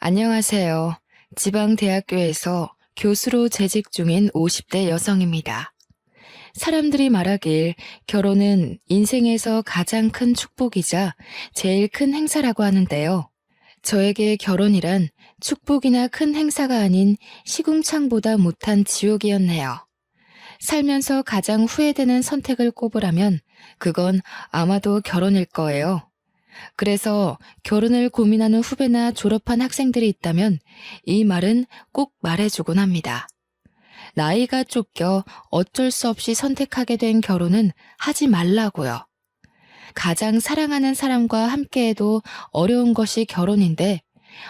안녕하세요. 지방대학교에서 교수로 재직 중인 50대 여성입니다. 사람들이 말하길 결혼은 인생에서 가장 큰 축복이자 제일 큰 행사라고 하는데요. 저에게 결혼이란 축복이나 큰 행사가 아닌 시궁창보다 못한 지옥이었네요. 살면서 가장 후회되는 선택을 꼽으라면 그건 아마도 결혼일 거예요. 그래서 결혼을 고민하는 후배나 졸업한 학생들이 있다면 이 말은 꼭 말해주곤 합니다. 나이가 쫓겨 어쩔 수 없이 선택하게 된 결혼은 하지 말라고요. 가장 사랑하는 사람과 함께해도 어려운 것이 결혼인데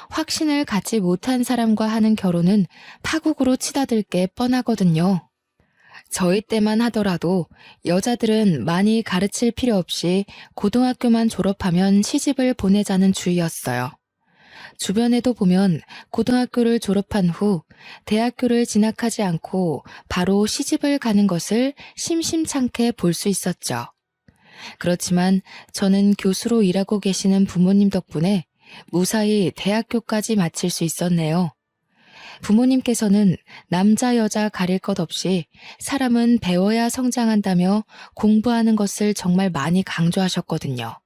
확신을 갖지 못한 사람과 하는 결혼은 파국으로 치닫을 게 뻔하거든요. 저희 때만 하더라도 여자들은 많이 가르칠 필요 없이 고등학교만 졸업하면 시집을 보내자는 주의였어요. 주변에도 보면 고등학교를 졸업한 후 대학교를 진학하지 않고 바로 시집을 가는 것을 심심찮게 볼 수 있었죠. 그렇지만 저는 교수로 일하고 계시는 부모님 덕분에 무사히 대학교까지 마칠 수 있었네요. 부모님께서는 남자 여자 가릴 것 없이 사람은 배워야 성장한다며 공부하는 것을 정말 많이 강조하셨거든요.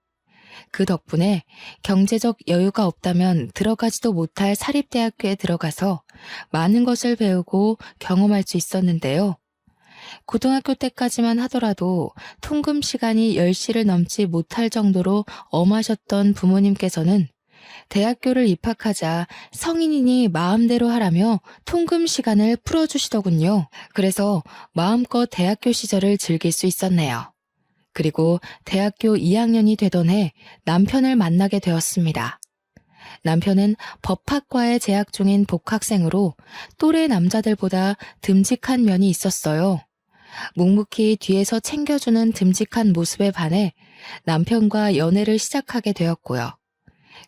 그 덕분에 경제적 여유가 없다면 들어가지도 못할 사립대학교에 들어가서 많은 것을 배우고 경험할 수 있었는데요. 고등학교 때까지만 하더라도 통금 시간이 10시를 넘지 못할 정도로 엄하셨던 부모님께서는 대학교를 입학하자 성인이니 마음대로 하라며 통금 시간을 풀어주시더군요. 그래서 마음껏 대학교 시절을 즐길 수 있었네요. 그리고 대학교 2학년이 되던 해 남편을 만나게 되었습니다. 남편은 법학과에 재학 중인 복학생으로 또래 남자들보다 듬직한 면이 있었어요. 묵묵히 뒤에서 챙겨주는 듬직한 모습에 반해 남편과 연애를 시작하게 되었고요.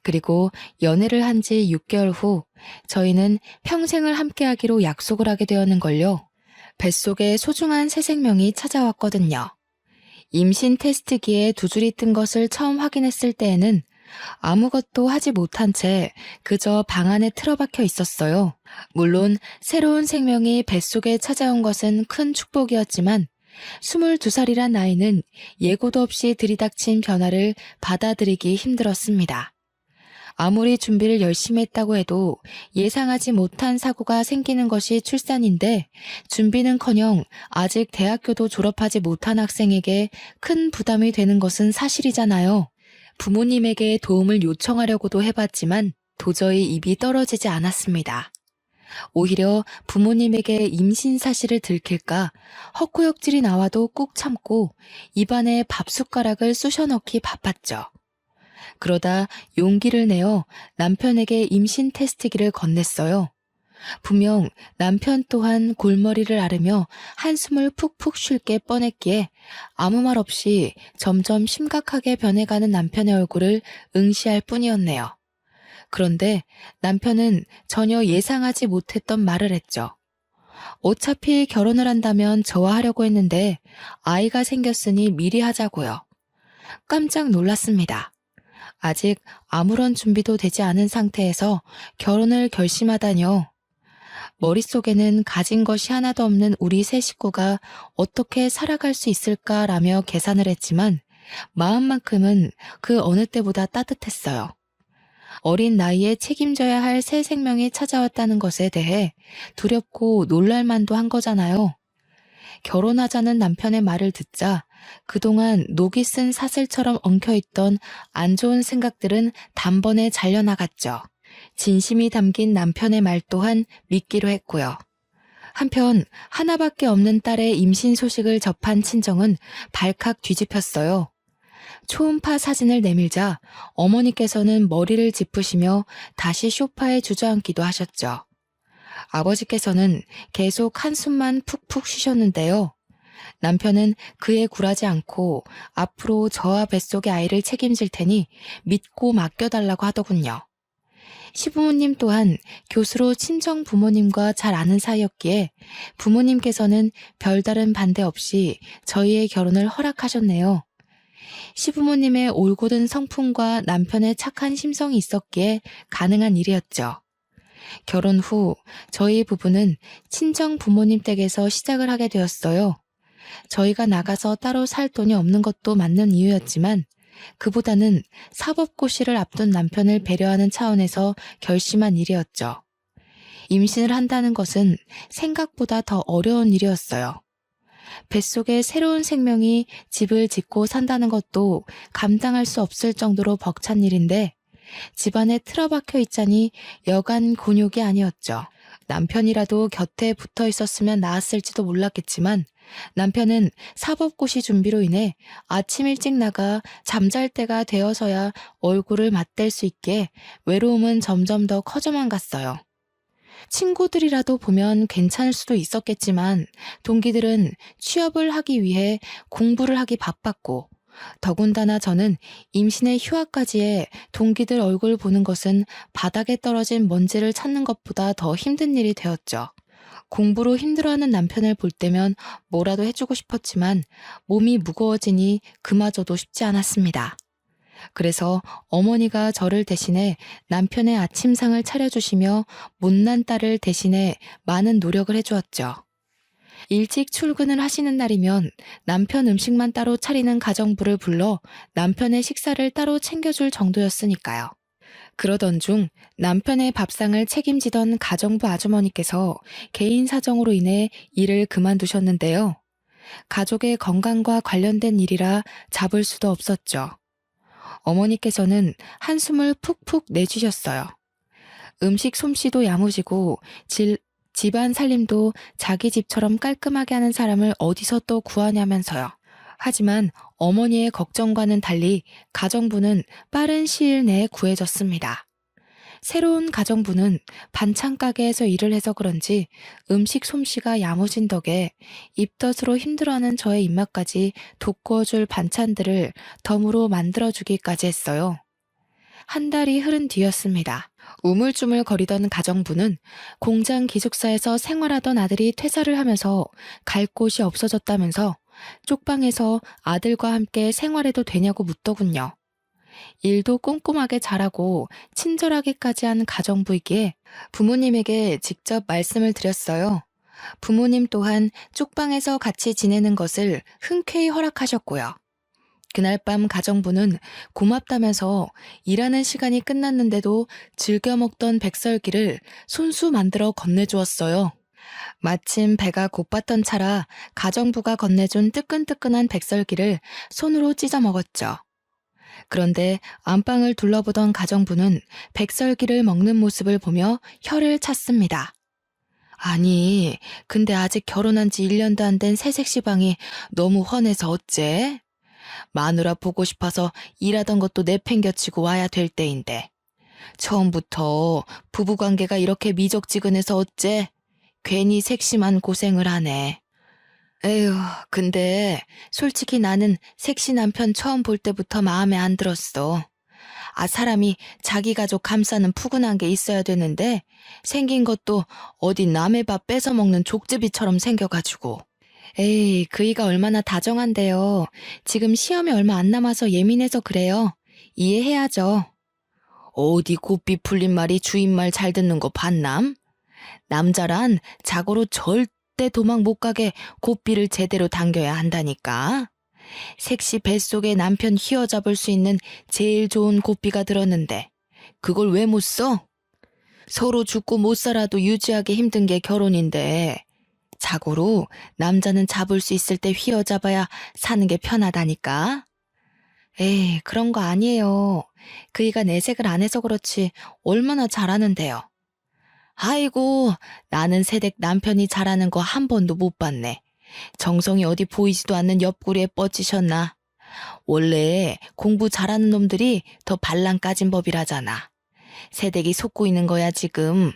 그리고 연애를 한 지 6개월 후 저희는 평생을 함께하기로 약속을 하게 되었는걸요. 뱃속에 소중한 새 생명이 찾아왔거든요. 임신 테스트기에 두 줄이 뜬 것을 처음 확인했을 때에는 아무것도 하지 못한 채 그저 방 안에 틀어박혀 있었어요. 물론 새로운 생명이 뱃속에 찾아온 것은 큰 축복이었지만 22살이란 나이는 예고도 없이 들이닥친 변화를 받아들이기 힘들었습니다. 아무리 준비를 열심히 했다고 해도 예상하지 못한 사고가 생기는 것이 출산인데 준비는커녕 아직 대학교도 졸업하지 못한 학생에게 큰 부담이 되는 것은 사실이잖아요. 부모님에게 도움을 요청하려고도 해봤지만 도저히 입이 떨어지지 않았습니다. 오히려 부모님에게 임신 사실을 들킬까 헛구역질이 나와도 꾹 참고 입안에 밥숟가락을 쑤셔 넣기 바빴죠. 그러다 용기를 내어 남편에게 임신 테스트기를 건넸어요. 분명 남편 또한 골머리를 앓으며 한숨을 푹푹 쉴 게 뻔했기에 아무 말 없이 점점 심각하게 변해가는 남편의 얼굴을 응시할 뿐이었네요. 그런데 남편은 전혀 예상하지 못했던 말을 했죠. 어차피 결혼을 한다면 저와 하려고 했는데 아이가 생겼으니 미리 하자고요. 깜짝 놀랐습니다. 아직 아무런 준비도 되지 않은 상태에서 결혼을 결심하다뇨. 머릿속에는 가진 것이 하나도 없는 우리 세 식구가 어떻게 살아갈 수 있을까라며 계산을 했지만 마음만큼은 그 어느 때보다 따뜻했어요. 어린 나이에 책임져야 할 새 생명이 찾아왔다는 것에 대해 두렵고 놀랄만도 한 거잖아요. 결혼하자는 남편의 말을 듣자 그동안 녹이 쓴 사슬처럼 엉켜있던 안 좋은 생각들은 단번에 잘려나갔죠. 진심이 담긴 남편의 말 또한 믿기로 했고요. 한편 하나밖에 없는 딸의 임신 소식을 접한 친정은 발칵 뒤집혔어요. 초음파 사진을 내밀자 어머니께서는 머리를 짚으시며 다시 소파에 주저앉기도 하셨죠. 아버지께서는 계속 한숨만 푹푹 쉬셨는데요. 남편은 그에 굴하지 않고 앞으로 저와 뱃속의 아이를 책임질 테니 믿고 맡겨달라고 하더군요. 시부모님 또한 교수로 친정 부모님과 잘 아는 사이였기에 부모님께서는 별다른 반대 없이 저희의 결혼을 허락하셨네요. 시부모님의 올곧은 성품과 남편의 착한 심성이 있었기에 가능한 일이었죠. 결혼 후 저희 부부는 친정 부모님 댁에서 시작을 하게 되었어요. 저희가 나가서 따로 살 돈이 없는 것도 맞는 이유였지만 그보다는 사법고시를 앞둔 남편을 배려하는 차원에서 결심한 일이었죠. 임신을 한다는 것은 생각보다 더 어려운 일이었어요. 뱃속에 새로운 생명이 집을 짓고 산다는 것도 감당할 수 없을 정도로 벅찬 일인데 집안에 틀어박혀 있자니 여간 곤욕이 아니었죠. 남편이라도 곁에 붙어 있었으면 나았을지도 몰랐겠지만 남편은 사법고시 준비로 인해 아침 일찍 나가 잠잘 때가 되어서야 얼굴을 맞댈 수 있게 외로움은 점점 더 커져만 갔어요. 친구들이라도 보면 괜찮을 수도 있었겠지만 동기들은 취업을 하기 위해 공부를 하기 바빴고 더군다나 저는 임신의 휴학까지에 동기들 얼굴 보는 것은 바닥에 떨어진 먼지를 찾는 것보다 더 힘든 일이 되었죠. 공부로 힘들어하는 남편을 볼 때면 뭐라도 해주고 싶었지만 몸이 무거워지니 그마저도 쉽지 않았습니다. 그래서 어머니가 저를 대신해 남편의 아침상을 차려주시며 못난 딸을 대신해 많은 노력을 해주었죠. 일찍 출근을 하시는 날이면 남편 음식만 따로 차리는 가정부를 불러 남편의 식사를 따로 챙겨줄 정도였으니까요. 그러던 중 남편의 밥상을 책임지던 가정부 아주머니께서 개인 사정으로 인해 일을 그만두셨는데요. 가족의 건강과 관련된 일이라 잡을 수도 없었죠. 어머니께서는 한숨을 푹푹 내쉬셨어요. 음식 솜씨도 야무지고 집안 살림도 자기 집처럼 깔끔하게 하는 사람을 어디서 또 구하냐면서요. 하지만 어머니의 걱정과는 달리 가정부는 빠른 시일 내에 구해졌습니다. 새로운 가정부는 반찬 가게에서 일을 해서 그런지 음식 솜씨가 야무진 덕에 입덧으로 힘들어하는 저의 입맛까지 돋구어줄 반찬들을 덤으로 만들어주기까지 했어요. 한 달이 흐른 뒤였습니다. 우물쭈물 거리던 가정부는 공장 기숙사에서 생활하던 아들이 퇴사를 하면서 갈 곳이 없어졌다면서 쪽방에서 아들과 함께 생활해도 되냐고 묻더군요. 일도 꼼꼼하게 잘하고 친절하게까지 한 가정부이기에 부모님에게 직접 말씀을 드렸어요. 부모님 또한 쪽방에서 같이 지내는 것을 흔쾌히 허락하셨고요. 그날 밤 가정부는 고맙다면서 일하는 시간이 끝났는데도 즐겨 먹던 백설기를 손수 만들어 건네주었어요. 마침 배가 고팠던 차라 가정부가 건네준 뜨끈뜨끈한 백설기를 손으로 찢어 먹었죠. 그런데 안방을 둘러보던 가정부는 백설기를 먹는 모습을 보며 혀를 찼습니다. 아니, 근데 아직 결혼한 지 1년도 안 된 새색시방이 너무 훤해서 어째? 마누라 보고 싶어서 일하던 것도 내팽겨치고 와야 될 때인데. 처음부터 부부관계가 이렇게 미적지근해서 어째? 괜히 색심한 고생을 하네. 에휴, 근데 솔직히 나는 색시 남편 처음 볼 때부터 마음에 안 들었어. 사람이 자기 가족 감싸는 푸근한 게 있어야 되는데 생긴 것도 어디 남의 밥 뺏어 먹는 족제비처럼 생겨가지고. 에이, 그이가 얼마나 다정한데요. 지금 시험이 얼마 안 남아서 예민해서 그래요. 이해해야죠. 어디 곱비 풀린 말이 주인 말 잘 듣는 거 봤남? 남자란 자고로 절대 도망 못 가게 고삐를 제대로 당겨야 한다니까. 색시 뱃속에 남편 휘어잡을 수 있는 제일 좋은 고삐가 들었는데 그걸 왜 못 써? 서로 죽고 못 살아도 유지하기 힘든 게 결혼인데 자고로 남자는 잡을 수 있을 때 휘어잡아야 사는 게 편하다니까. 에이, 그런 거 아니에요. 그이가 내색을 안 해서 그렇지 얼마나 잘하는데요. 아이고, 나는 새댁 남편이 잘하는 거 한 번도 못 봤네. 정성이 어디 보이지도 않는 옆구리에 뻗치셨나. 원래 공부 잘하는 놈들이 더 발랑 까진 법이라잖아. 새댁이 속고 있는 거야 지금.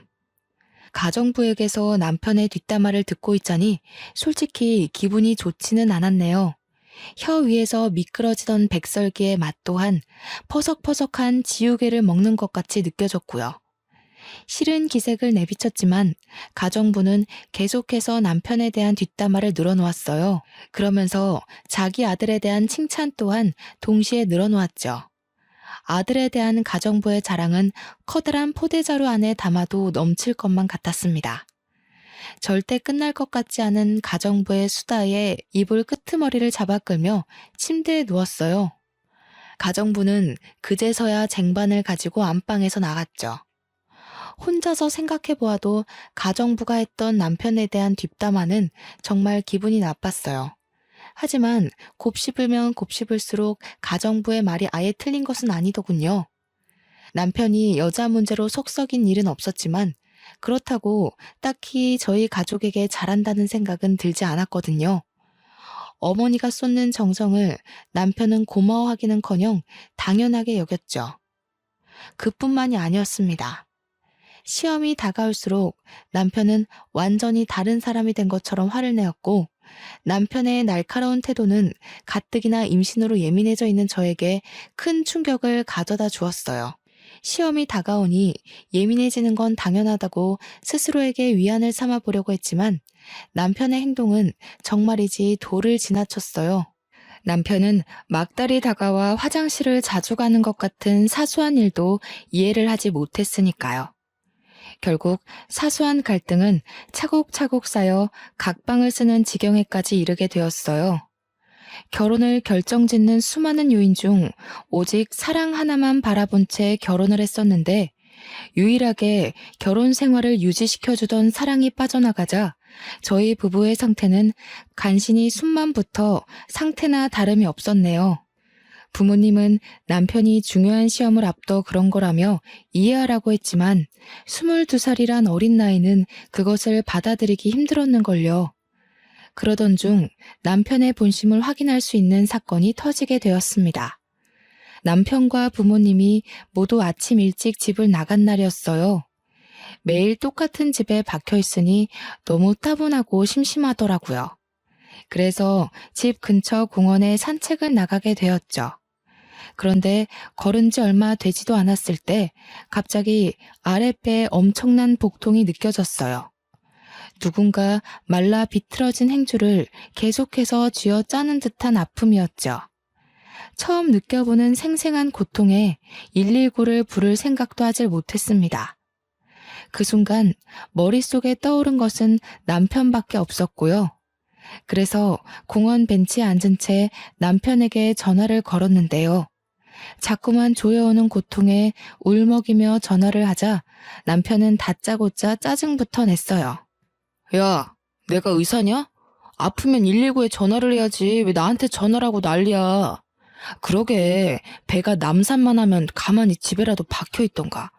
가정부에게서 남편의 뒷담화를 듣고 있자니 솔직히 기분이 좋지는 않았네요. 혀 위에서 미끄러지던 백설기의 맛 또한 퍼석퍼석한 지우개를 먹는 것 같이 느껴졌고요. 싫은 기색을 내비쳤지만 가정부는 계속해서 남편에 대한 뒷담화를 늘어놓았어요. 그러면서 자기 아들에 대한 칭찬 또한 동시에 늘어놓았죠. 아들에 대한 가정부의 자랑은 커다란 포대자루 안에 담아도 넘칠 것만 같았습니다. 절대 끝날 것 같지 않은 가정부의 수다에 이불 끄트머리를 잡아 끌며 침대에 누웠어요. 가정부는 그제서야 쟁반을 가지고 안방에서 나갔죠. 혼자서 생각해 보아도 가정부가 했던 남편에 대한 뒷담화는 정말 기분이 나빴어요. 하지만 곱씹으면 곱씹을수록 가정부의 말이 아예 틀린 것은 아니더군요. 남편이 여자 문제로 속 썩인 일은 없었지만 그렇다고 딱히 저희 가족에게 잘한다는 생각은 들지 않았거든요. 어머니가 쏟는 정성을 남편은 고마워하기는커녕 당연하게 여겼죠. 그뿐만이 아니었습니다. 시험이 다가올수록 남편은 완전히 다른 사람이 된 것처럼 화를 내었고 남편의 날카로운 태도는 가뜩이나 임신으로 예민해져 있는 저에게 큰 충격을 가져다 주었어요. 시험이 다가오니 예민해지는 건 당연하다고 스스로에게 위안을 삼아 보려고 했지만 남편의 행동은 정말이지 도를 지나쳤어요. 남편은 막달이 다가와 화장실을 자주 가는 것 같은 사소한 일도 이해를 하지 못했으니까요. 결국 사소한 갈등은 차곡차곡 쌓여 각방을 쓰는 지경에까지 이르게 되었어요. 결혼을 결정짓는 수많은 요인 중 오직 사랑 하나만 바라본 채 결혼을 했었는데 유일하게 결혼 생활을 유지시켜주던 사랑이 빠져나가자 저희 부부의 상태는 간신히 숨만 붙어 상태나 다름이 없었네요. 부모님은 남편이 중요한 시험을 앞둬 그런 거라며 이해하라고 했지만 22살이란 어린 나이는 그것을 받아들이기 힘들었는걸요. 그러던 중 남편의 본심을 확인할 수 있는 사건이 터지게 되었습니다. 남편과 부모님이 모두 아침 일찍 집을 나간 날이었어요. 매일 똑같은 집에 박혀 있으니 너무 따분하고 심심하더라고요. 그래서 집 근처 공원에 산책을 나가게 되었죠. 그런데 걸은 지 얼마 되지도 않았을 때 갑자기 아랫배에 엄청난 복통이 느껴졌어요. 누군가 말라 비틀어진 행주를 계속해서 쥐어짜는 듯한 아픔이었죠. 처음 느껴보는 생생한 고통에 119를 부를 생각도 하질 못했습니다. 그 순간 머릿속에 떠오른 것은 남편밖에 없었고요. 그래서 공원 벤치에 앉은 채 남편에게 전화를 걸었는데요. 자꾸만 조여오는 고통에 울먹이며 전화를 하자 남편은 다짜고짜 짜증부터 냈어요. 야, 내가 의사냐? 아프면 119에 전화를 해야지 왜 나한테 전화를 하고 난리야. 그러게 배가 남산만 하면 가만히 집에라도 박혀있던가.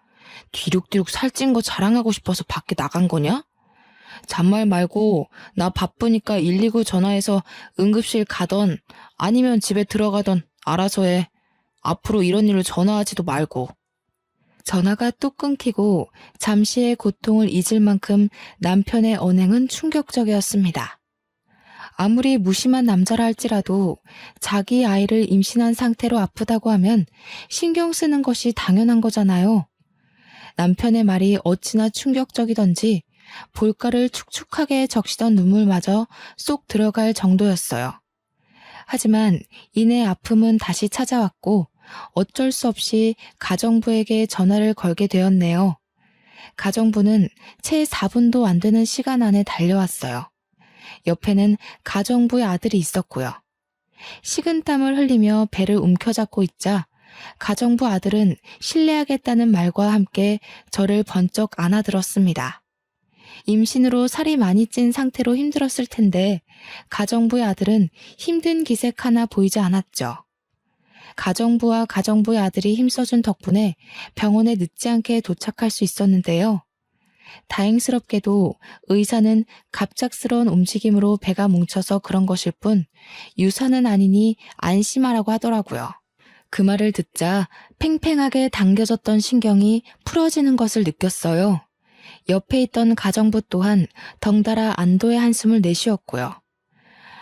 뒤룩뒤룩 살찐 거 자랑하고 싶어서 밖에 나간 거냐? 잔말 말고 나 바쁘니까 119 전화해서 응급실 가던 아니면 집에 들어가던 알아서 해. 앞으로 이런 일로 전화하지도 말고. 전화가 뚝 끊기고 잠시의 고통을 잊을 만큼 남편의 언행은 충격적이었습니다. 아무리 무심한 남자라 할지라도 자기 아이를 임신한 상태로 아프다고 하면 신경 쓰는 것이 당연한 거잖아요. 남편의 말이 어찌나 충격적이던지 볼가를 축축하게 적시던 눈물마저 쏙 들어갈 정도였어요. 하지만 이내 아픔은 다시 찾아왔고 어쩔 수 없이 가정부에게 전화를 걸게 되었네요. 가정부는 채 4분도 안 되는 시간 안에 달려왔어요. 옆에는 가정부의 아들이 있었고요. 식은땀을 흘리며 배를 움켜잡고 있자 가정부 아들은 실례하겠다는 말과 함께 저를 번쩍 안아들었습니다. 임신으로 살이 많이 찐 상태로 힘들었을 텐데 가정부의 아들은 힘든 기색 하나 보이지 않았죠. 가정부와 가정부의 아들이 힘써준 덕분에 병원에 늦지 않게 도착할 수 있었는데요. 다행스럽게도 의사는 갑작스러운 움직임으로 배가 뭉쳐서 그런 것일 뿐 유산은 아니니 안심하라고 하더라고요. 그 말을 듣자 팽팽하게 당겨졌던 신경이 풀어지는 것을 느꼈어요. 옆에 있던 가정부 또한 덩달아 안도의 한숨을 내쉬었고요.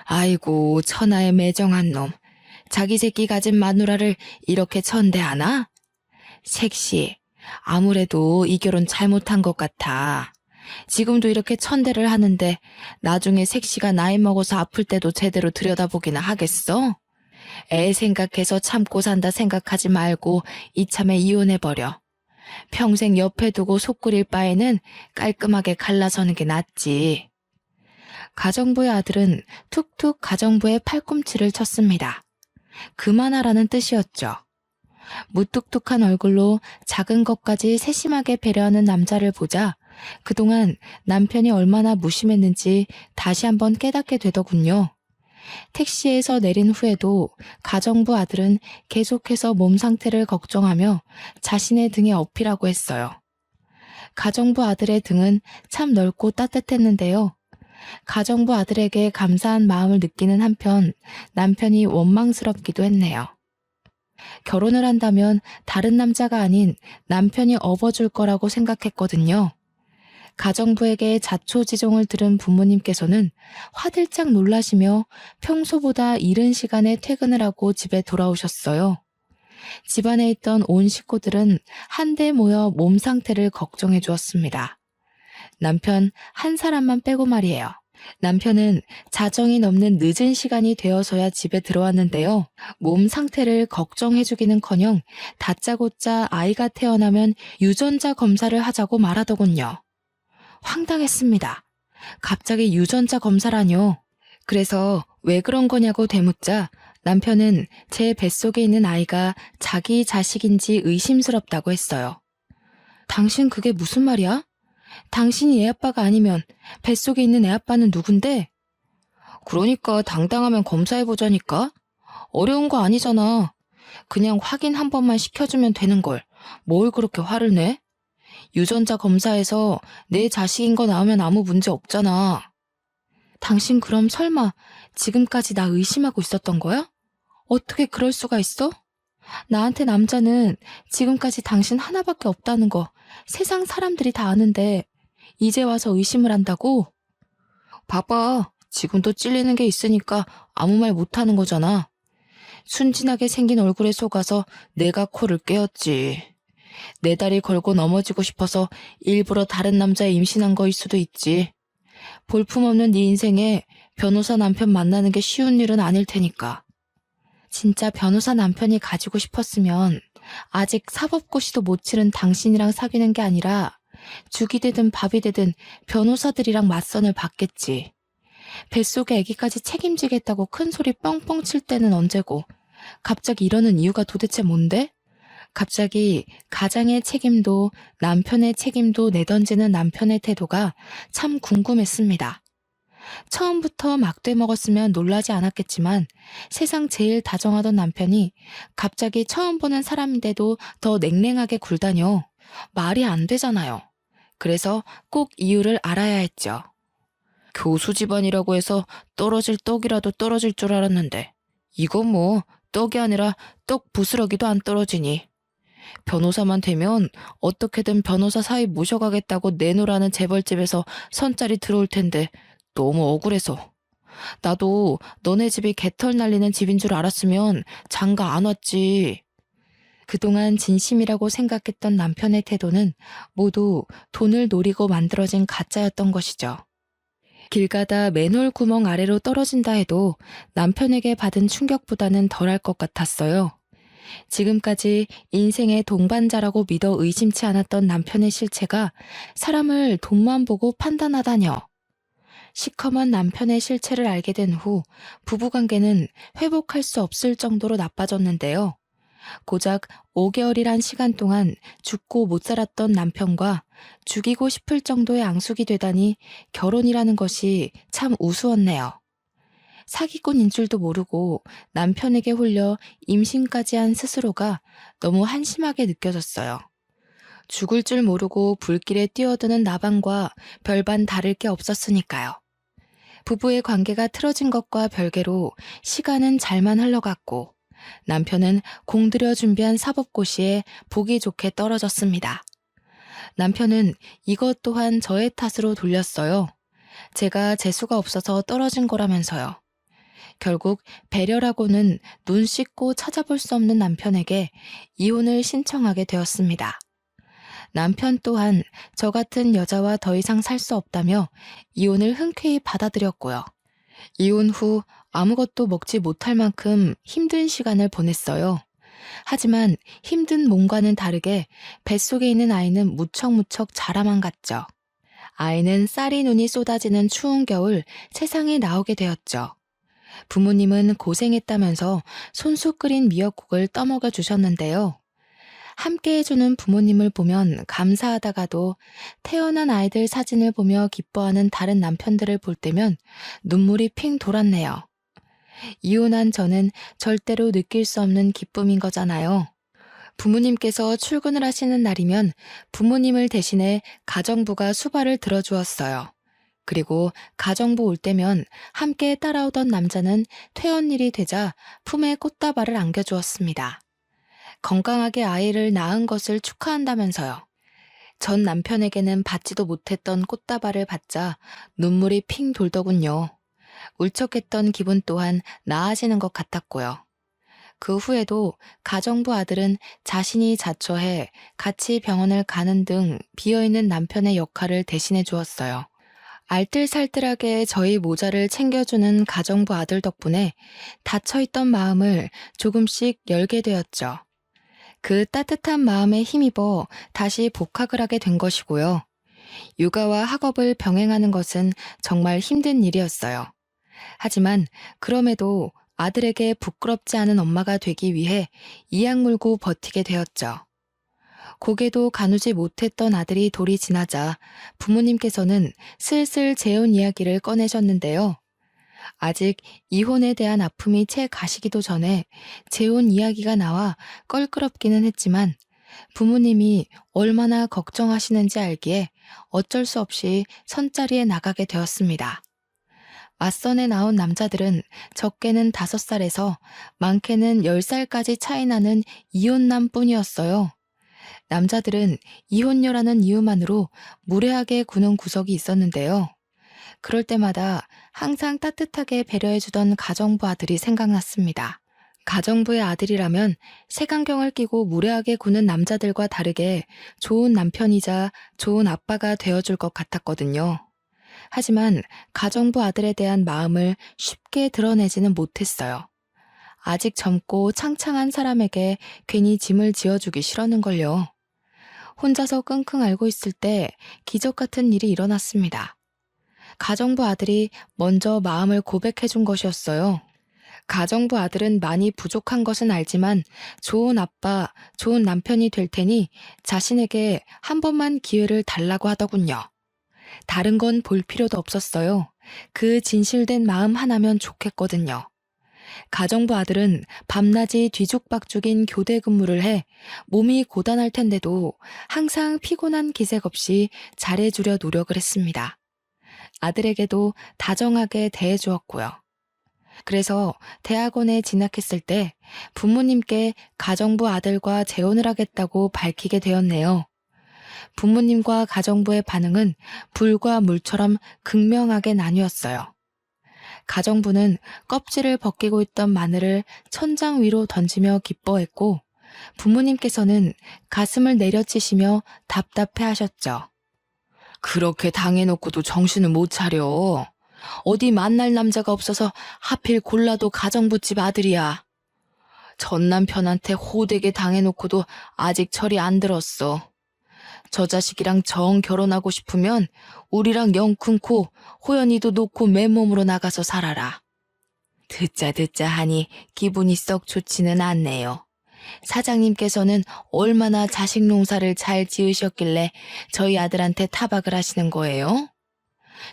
아이고 천하의 매정한 놈. 자기 새끼 가진 마누라를 이렇게 천대하나? 색시, 아무래도 이 결혼 잘못한 것 같아. 지금도 이렇게 천대를 하는데 나중에 색시가 나이 먹어서 아플 때도 제대로 들여다보기나 하겠어? 애 생각해서 참고 산다 생각하지 말고 이참에 이혼해버려. 평생 옆에 두고 속 끓일 바에는 깔끔하게 갈라서는 게 낫지. 가정부의 아들은 툭툭 가정부의 팔꿈치를 쳤습니다. 그만하라는 뜻이었죠. 무뚝뚝한 얼굴로 작은 것까지 세심하게 배려하는 남자를 보자 그동안 남편이 얼마나 무심했는지 다시 한번 깨닫게 되더군요. 택시에서 내린 후에도 가정부 아들은 계속해서 몸 상태를 걱정하며 자신의 등에 업히라고 했어요. 가정부 아들의 등은 참 넓고 따뜻했는데요. 가정부 아들에게 감사한 마음을 느끼는 한편 남편이 원망스럽기도 했네요. 결혼을 한다면 다른 남자가 아닌 남편이 업어줄 거라고 생각했거든요. 가정부에게 자초지종을 들은 부모님께서는 화들짝 놀라시며 평소보다 이른 시간에 퇴근을 하고 집에 돌아오셨어요. 집안에 있던 온 식구들은 한데 모여 몸 상태를 걱정해 주었습니다. 남편 한 사람만 빼고 말이에요. 남편은 자정이 넘는 늦은 시간이 되어서야 집에 들어왔는데요. 몸 상태를 걱정해주기는커녕 다짜고짜 아이가 태어나면 유전자 검사를 하자고 말하더군요. 황당했습니다. 갑자기 유전자 검사라뇨. 그래서 왜 그런 거냐고 되묻자 남편은 제 뱃속에 있는 아이가 자기 자식인지 의심스럽다고 했어요. 당신 그게 무슨 말이야? 당신이 애 아빠가 아니면 뱃속에 있는 애 아빠는 누군데? 그러니까 당당하면 검사해보자니까. 어려운 거 아니잖아. 그냥 확인 한 번만 시켜주면 되는 걸. 뭘 그렇게 화를 내? 유전자 검사에서 내 자식인 거 나오면 아무 문제 없잖아. 당신 그럼 설마 지금까지 나 의심하고 있었던 거야? 어떻게 그럴 수가 있어? 나한테 남자는 지금까지 당신 하나밖에 없다는 거 세상 사람들이 다 아는데 이제 와서 의심을 한다고? 봐봐, 지금도 찔리는 게 있으니까 아무 말 못하는 거잖아. 순진하게 생긴 얼굴에 속아서 내가 코를 깨었지. 내 다리 걸고 넘어지고 싶어서 일부러 다른 남자에 임신한 거일 수도 있지. 볼품없는 네 인생에 변호사 남편 만나는 게 쉬운 일은 아닐 테니까. 진짜 변호사 남편이 가지고 싶었으면 아직 사법고시도 못 치른 당신이랑 사귀는 게 아니라 죽이 되든 밥이 되든 변호사들이랑 맞선을 받겠지. 뱃속에 아기까지 책임지겠다고 큰 소리 뻥뻥 칠 때는 언제고 갑자기 이러는 이유가 도대체 뭔데? 갑자기 가장의 책임도 남편의 책임도 내던지는 남편의 태도가 참 궁금했습니다. 처음부터 막대 먹었으면 놀라지 않았겠지만 세상 제일 다정하던 남편이 갑자기 처음 보는 사람인데도 더 냉랭하게 굴다녀. 말이 안 되잖아요. 그래서 꼭 이유를 알아야 했죠. 교수 집안이라고 해서 떨어질 떡이라도 떨어질 줄 알았는데 이건 뭐 떡이 아니라 떡 부스러기도 안 떨어지니. 변호사만 되면 어떻게든 변호사 사위 모셔가겠다고 내놓으라는 재벌집에서 선짜리 들어올 텐데 너무 억울해서. 나도 너네 집이 개털 날리는 집인 줄 알았으면 장가 안 왔지. 그동안 진심이라고 생각했던 남편의 태도는 모두 돈을 노리고 만들어진 가짜였던 것이죠. 길 가다 맨홀 구멍 아래로 떨어진다 해도 남편에게 받은 충격보다는 덜할 것 같았어요. 지금까지 인생의 동반자라고 믿어 의심치 않았던 남편의 실체가 사람을 돈만 보고 판단하다녀. 시커먼 남편의 실체를 알게 된 후 부부관계는 회복할 수 없을 정도로 나빠졌는데요. 고작 5개월이란 시간 동안 죽고 못 살았던 남편과 죽이고 싶을 정도의 앙숙이 되다니 결혼이라는 것이 참 우스웠네요. 사기꾼인 줄도 모르고 남편에게 홀려 임신까지 한 스스로가 너무 한심하게 느껴졌어요. 죽을 줄 모르고 불길에 뛰어드는 나방과 별반 다를 게 없었으니까요. 부부의 관계가 틀어진 것과 별개로 시간은 잘만 흘러갔고 남편은 공들여 준비한 사법고시에 보기 좋게 떨어졌습니다. 남편은 이것 또한 저의 탓으로 돌렸어요. 제가 재수가 없어서 떨어진 거라면서요. 결국 배려라고는 눈 씻고 찾아볼 수 없는 남편에게 이혼을 신청하게 되었습니다. 남편 또한 저 같은 여자와 더 이상 살 수 없다며 이혼을 흔쾌히 받아들였고요. 이혼 후 아무것도 먹지 못할 만큼 힘든 시간을 보냈어요. 하지만 힘든 몸과는 다르게 뱃속에 있는 아이는 무척무척 자라만 갔죠. 아이는 쌀이 눈이 쏟아지는 추운 겨울 세상에 나오게 되었죠. 부모님은 고생했다면서 손수 끓인 미역국을 떠먹여 주셨는데요. 함께 해주는 부모님을 보면 감사하다가도 태어난 아이들 사진을 보며 기뻐하는 다른 남편들을 볼 때면 눈물이 핑 돌았네요. 이혼한 저는 절대로 느낄 수 없는 기쁨인 거잖아요. 부모님께서 출근을 하시는 날이면 부모님을 대신해 가정부가 수발을 들어주었어요. 그리고 가정부 올 때면 함께 따라오던 남자는 퇴원일이 되자 품에 꽃다발을 안겨주었습니다. 건강하게 아이를 낳은 것을 축하한다면서요. 전 남편에게는 받지도 못했던 꽃다발을 받자 눈물이 핑 돌더군요. 울적했던 기분 또한 나아지는 것 같았고요. 그 후에도 가정부 아들은 자신이 자처해 같이 병원을 가는 등 비어있는 남편의 역할을 대신해 주었어요. 알뜰살뜰하게 저희 모자를 챙겨주는 가정부 아들 덕분에 닫혀있던 마음을 조금씩 열게 되었죠. 그 따뜻한 마음에 힘입어 다시 복학을 하게 된 것이고요. 육아와 학업을 병행하는 것은 정말 힘든 일이었어요. 하지만 그럼에도 아들에게 부끄럽지 않은 엄마가 되기 위해 이악 물고 버티게 되었죠. 고개도 가누지 못했던 아들이 돌이 지나자 부모님께서는 슬슬 재혼 이야기를 꺼내셨는데요. 아직 이혼에 대한 아픔이 채 가시기도 전에 재혼 이야기가 나와 껄끄럽기는 했지만 부모님이 얼마나 걱정하시는지 알기에 어쩔 수 없이 선자리에 나가게 되었습니다. 맞선에 나온 남자들은 적게는 5살에서 많게는 10살까지 차이 나는 이혼남 뿐이었어요. 남자들은 이혼녀라는 이유만으로 무례하게 구는 구석이 있었는데요. 그럴 때마다 항상 따뜻하게 배려해주던 가정부 아들이 생각났습니다. 가정부의 아들이라면 색안경을 끼고 무례하게 구는 남자들과 다르게 좋은 남편이자 좋은 아빠가 되어줄 것 같았거든요. 하지만 가정부 아들에 대한 마음을 쉽게 드러내지는 못했어요. 아직 젊고 창창한 사람에게 괜히 짐을 지어주기 싫었는걸요. 혼자서 끙끙 앓고 있을 때 기적 같은 일이 일어났습니다. 가정부 아들이 먼저 마음을 고백해준 것이었어요. 가정부 아들은 많이 부족한 것은 알지만 좋은 아빠, 좋은 남편이 될 테니 자신에게 한 번만 기회를 달라고 하더군요. 다른 건 볼 필요도 없었어요. 그 진실된 마음 하나면 좋겠거든요. 가정부 아들은 밤낮이 뒤죽박죽인 교대 근무를 해 몸이 고단할 텐데도 항상 피곤한 기색 없이 잘해주려 노력을 했습니다. 아들에게도 다정하게 대해주었고요. 그래서 대학원에 진학했을 때 부모님께 가정부 아들과 재혼을 하겠다고 밝히게 되었네요. 부모님과 가정부의 반응은 불과 물처럼 극명하게 나뉘었어요. 가정부는 껍질을 벗기고 있던 마늘을 천장 위로 던지며 기뻐했고 부모님께서는 가슴을 내려치시며 답답해 하셨죠. 그렇게 당해놓고도 정신을 못 차려. 어디 만날 남자가 없어서 하필 골라도 가정부집 아들이야. 전 남편한테 호되게 당해놓고도 아직 철이 안 들었어. 저 자식이랑 정 결혼하고 싶으면 우리랑 영 끊고 호연이도 놓고 맨몸으로 나가서 살아라. 듣자 하니 기분이 썩 좋지는 않네요. 사장님께서는 얼마나 자식 농사를 잘 지으셨길래 저희 아들한테 타박을 하시는 거예요?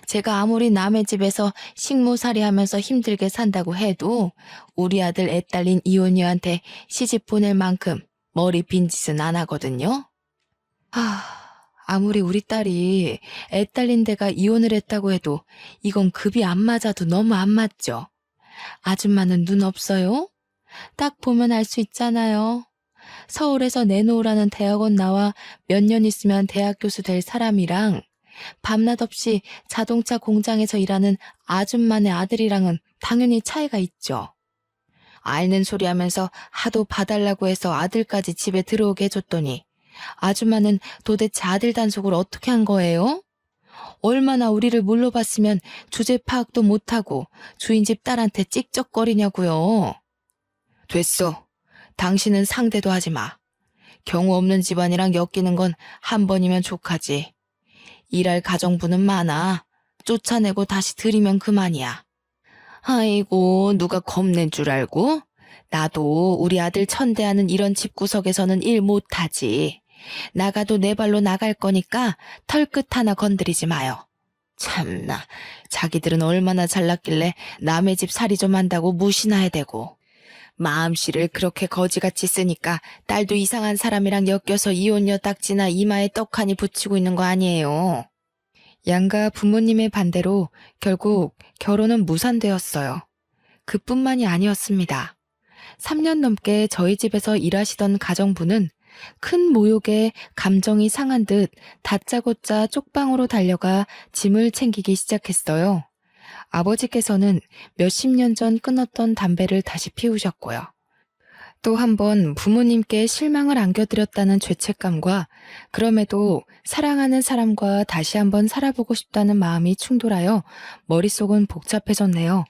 제가 아무리 남의 집에서 식모살이 하면서 힘들게 산다고 해도 우리 아들 애 딸린 이혼녀한테 시집 보낼 만큼 머리 빈 짓은 안 하거든요. 아무리 우리 딸이 애 딸린 데가 이혼을 했다고 해도 이건 급이 안 맞아도 너무 안 맞죠? 아줌마는 눈 없어요? 딱 보면 알 수 있잖아요. 서울에서 내놓으라는 대학원 나와 몇 년 있으면 대학 교수 될 사람이랑 밤낮 없이 자동차 공장에서 일하는 아줌마네 아들이랑은 당연히 차이가 있죠. 앓는 소리 하면서 하도 봐달라고 해서 아들까지 집에 들어오게 해줬더니 아줌마는 도대체 아들 단속을 어떻게 한 거예요? 얼마나 우리를 물러봤으면 주제 파악도 못하고 주인집 딸한테 찍적거리냐고요. 됐어. 당신은 상대도 하지 마. 경우 없는 집안이랑 엮이는 건 한 번이면 족하지. 일할 가정부는 많아. 쫓아내고 다시 들이면 그만이야. 아이고, 누가 겁낸 줄 알고? 나도 우리 아들 천대하는 이런 집구석에서는 일 못하지. 나가도 내 발로 나갈 거니까 털끝 하나 건드리지 마요. 참나, 자기들은 얼마나 잘났길래 남의 집 살이 좀 한다고 무시나 해대고. 마음씨를 그렇게 거지같이 쓰니까 딸도 이상한 사람이랑 엮여서 이혼녀 딱지나 이마에 떡하니 붙이고 있는 거 아니에요. 양가 부모님의 반대로 결국 결혼은 무산되었어요. 그뿐만이 아니었습니다. 3년 넘게 저희 집에서 일하시던 가정부는 큰 모욕에 감정이 상한 듯 다짜고짜 쪽방으로 달려가 짐을 챙기기 시작했어요. 아버지께서는 몇십 년 전 끊었던 담배를 다시 피우셨고요. 또 한 번 부모님께 실망을 안겨드렸다는 죄책감과 그럼에도 사랑하는 사람과 다시 한번 살아보고 싶다는 마음이 충돌하여 머릿속은 복잡해졌네요.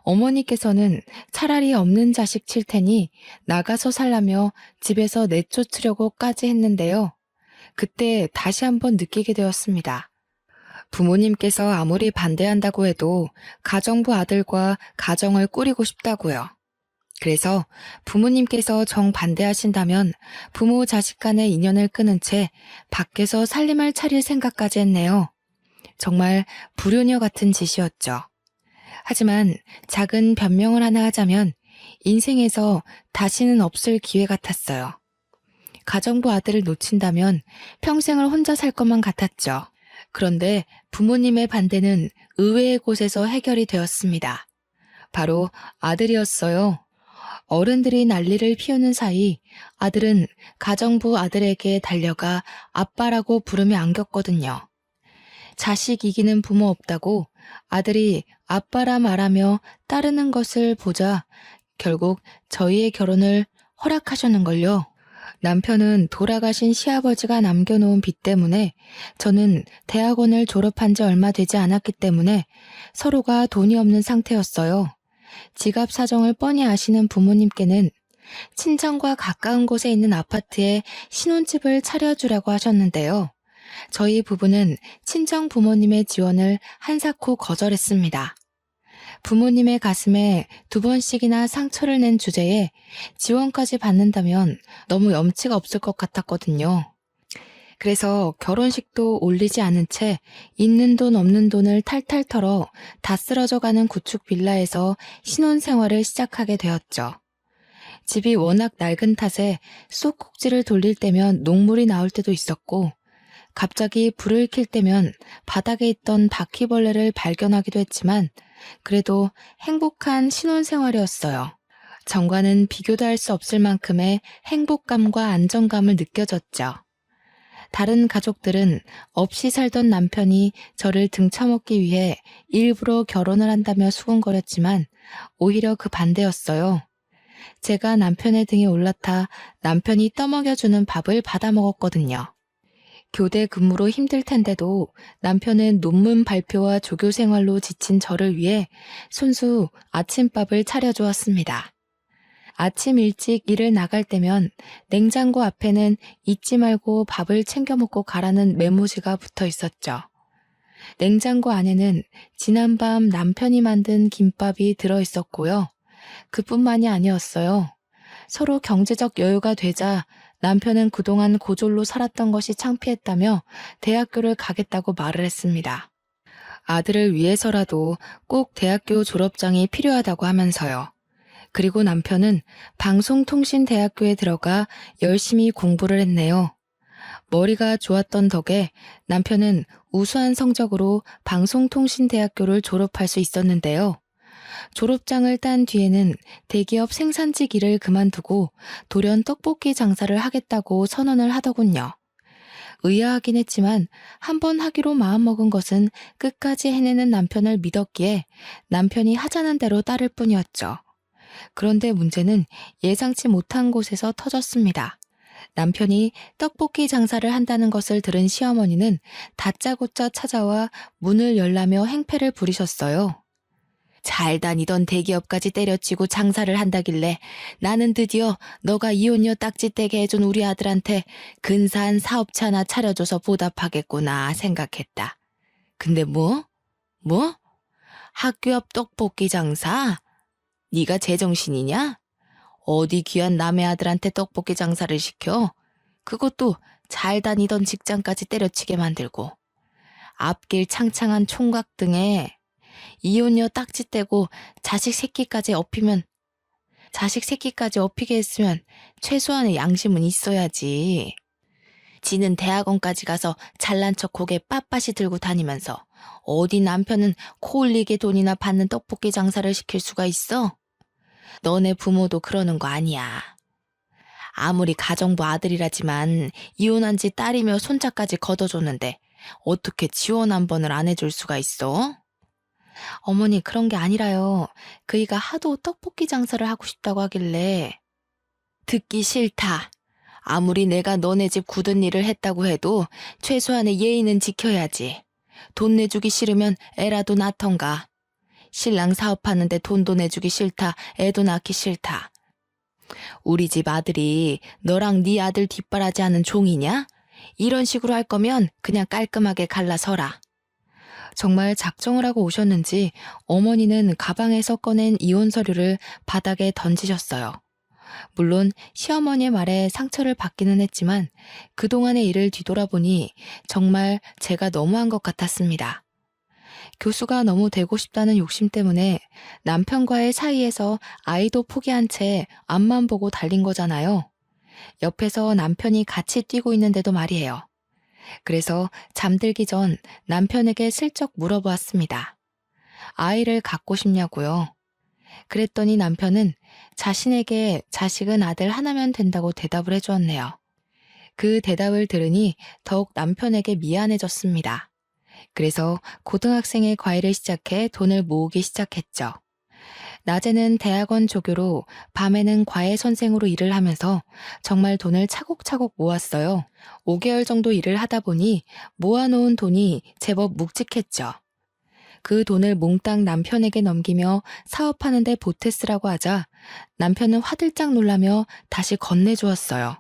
어머니께서는 차라리 없는 자식 칠 테니 나가서 살라며 집에서 내쫓으려고까지 했는데요. 그때 다시 한번 느끼게 되었습니다. 부모님께서 아무리 반대한다고 해도 가정부 아들과 가정을 꾸리고 싶다고요. 그래서 부모님께서 정반대하신다면 부모 자식 간의 인연을 끊은 채 밖에서 살림을 차릴 생각까지 했네요. 정말 불효녀 같은 짓이었죠. 하지만 작은 변명을 하나 하자면 인생에서 다시는 없을 기회 같았어요. 가정부 아들을 놓친다면 평생을 혼자 살 것만 같았죠. 그런데 부모님의 반대는 의외의 곳에서 해결이 되었습니다. 바로 아들이었어요. 어른들이 난리를 피우는 사이 아들은 가정부 아들에게 달려가 아빠라고 부르며 안겼거든요. 자식 이기는 부모 없다고 아들이 아빠라 말하며 따르는 것을 보자 결국 저희의 결혼을 허락하셨는걸요. 남편은 돌아가신 시아버지가 남겨놓은 빚 때문에 저는 대학원을 졸업한 지 얼마 되지 않았기 때문에 서로가 돈이 없는 상태였어요. 지갑 사정을 뻔히 아시는 부모님께는 친정과 가까운 곳에 있는 아파트에 신혼집을 차려주라고 하셨는데요. 저희 부부는 친정 부모님의 지원을 한사코 거절했습니다. 부모님의 가슴에 2번씩이나 상처를 낸 주제에 지원까지 받는다면 너무 염치가 없을 것 같았거든요. 그래서 결혼식도 올리지 않은 채 있는 돈 없는 돈을 탈탈 털어 다 쓰러져가는 구축 빌라에서 신혼생활을 시작하게 되었죠. 집이 워낙 낡은 탓에 쏙꼭지를 돌릴 때면 녹물이 나올 때도 있었고 갑자기 불을 켤 때면 바닥에 있던 바퀴벌레를 발견하기도 했지만 그래도 행복한 신혼생활이었어요. 전과는 비교도 할 수 없을 만큼의 행복감과 안정감을 느껴졌죠. 다른 가족들은 없이 살던 남편이 저를 등쳐먹기 위해 일부러 결혼을 한다며 수군거렸지만 오히려 그 반대였어요. 제가 남편의 등에 올라타 남편이 떠먹여주는 밥을 받아 먹었거든요. 교대 근무로 힘들 텐데도 남편은 논문 발표와 조교 생활로 지친 저를 위해 손수 아침밥을 차려주었습니다. 아침 일찍 일을 나갈 때면 냉장고 앞에는 잊지 말고 밥을 챙겨 먹고 가라는 메모지가 붙어 있었죠. 냉장고 안에는 지난밤 남편이 만든 김밥이 들어 있었고요. 그뿐만이 아니었어요. 서로 경제적 여유가 되자 남편은 그동안 고졸로 살았던 것이 창피했다며 대학교를 가겠다고 말을 했습니다. 아들을 위해서라도 꼭 대학교 졸업장이 필요하다고 하면서요. 그리고 남편은 방송통신대학교에 들어가 열심히 공부를 했네요. 머리가 좋았던 덕에 남편은 우수한 성적으로 방송통신대학교를 졸업할 수 있었는데요. 졸업장을 딴 뒤에는 대기업 생산직 일을 그만두고 돌연 떡볶이 장사를 하겠다고 선언을 하더군요. 의아하긴 했지만 한번 하기로 마음먹은 것은 끝까지 해내는 남편을 믿었기에 남편이 하자는 대로 따를 뿐이었죠. 그런데 문제는 예상치 못한 곳에서 터졌습니다. 남편이 떡볶이 장사를 한다는 것을 들은 시어머니는 다짜고짜 찾아와 문을 열라며 행패를 부리셨어요. 잘 다니던 대기업까지 때려치고 장사를 한다길래 나는 드디어 너가 이혼녀 딱지떼게 해준 우리 아들한테 근사한 사업체 하나 차려줘서 보답하겠구나 생각했다. 근데 뭐? 뭐? 학교 앞 떡볶이 장사? 네가 제정신이냐? 어디 귀한 남의 아들한테 떡볶이 장사를 시켜? 그것도 잘 다니던 직장까지 때려치게 만들고 앞길 창창한 총각 등에 이혼녀 딱지 떼고 자식 새끼까지 업히게 했으면 최소한의 양심은 있어야지. 지는 대학원까지 가서 잘난 척 고개 빳빳이 들고 다니면서 어디 남편은 코 흘리게 돈이나 받는 떡볶이 장사를 시킬 수가 있어? 너네 부모도 그러는 거 아니야. 아무리 가정부 아들이라지만 이혼한 지 딸이며 손자까지 걷어줬는데 어떻게 지원 한 번을 안 해줄 수가 있어? 어머니 그런 게 아니라요. 그이가 하도 떡볶이 장사를 하고 싶다고 하길래. 듣기 싫다. 아무리 내가 너네 집 굳은 일을 했다고 해도 최소한의 예의는 지켜야지. 돈 내주기 싫으면 애라도 낳던가. 신랑 사업하는데 돈도 내주기 싫다. 애도 낳기 싫다. 우리 집 아들이 너랑 네 아들 뒷바라지하는 종이냐? 이런 식으로 할 거면 그냥 깔끔하게 갈라서라. 정말 작정을 하고 오셨는지 어머니는 가방에서 꺼낸 이혼 서류를 바닥에 던지셨어요. 물론 시어머니의 말에 상처를 받기는 했지만 그동안의 일을 뒤돌아보니 정말 제가 너무한 것 같았습니다. 교수가 너무 되고 싶다는 욕심 때문에 남편과의 사이에서 아이도 포기한 채 앞만 보고 달린 거잖아요. 옆에서 남편이 같이 뛰고 있는데도 말이에요. 그래서 잠들기 전 남편에게 슬쩍 물어보았습니다. 아이를 갖고 싶냐고요. 그랬더니 남편은 자신에게 자식은 아들 하나면 된다고 대답을 해주었네요. 그 대답을 들으니 더욱 남편에게 미안해졌습니다. 그래서 고등학생의 과외를 시작해 돈을 모으기 시작했죠. 낮에는 대학원 조교로 밤에는 과외 선생으로 일을 하면서 정말 돈을 차곡차곡 모았어요. 5개월 정도 일을 하다 보니 모아놓은 돈이 제법 묵직했죠. 그 돈을 몽땅 남편에게 넘기며 사업하는 데 보태 쓰라고 하자 남편은 화들짝 놀라며 다시 건네주었어요.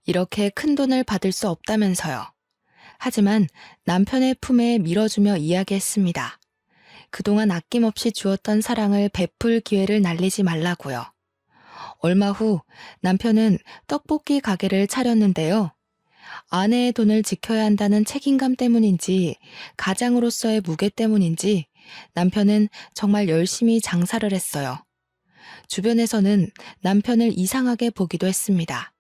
이렇게 큰 돈을 받을 수 없다면서요. 하지만 남편의 품에 밀어주며 이야기했습니다. 그동안 아낌없이 주었던 사랑을 베풀 기회를 날리지 말라고요. 얼마 후 남편은 떡볶이 가게를 차렸는데요. 아내의 돈을 지켜야 한다는 책임감 때문인지 가장으로서의 무게 때문인지 남편은 정말 열심히 장사를 했어요. 주변에서는 남편을 이상하게 보기도 했습니다.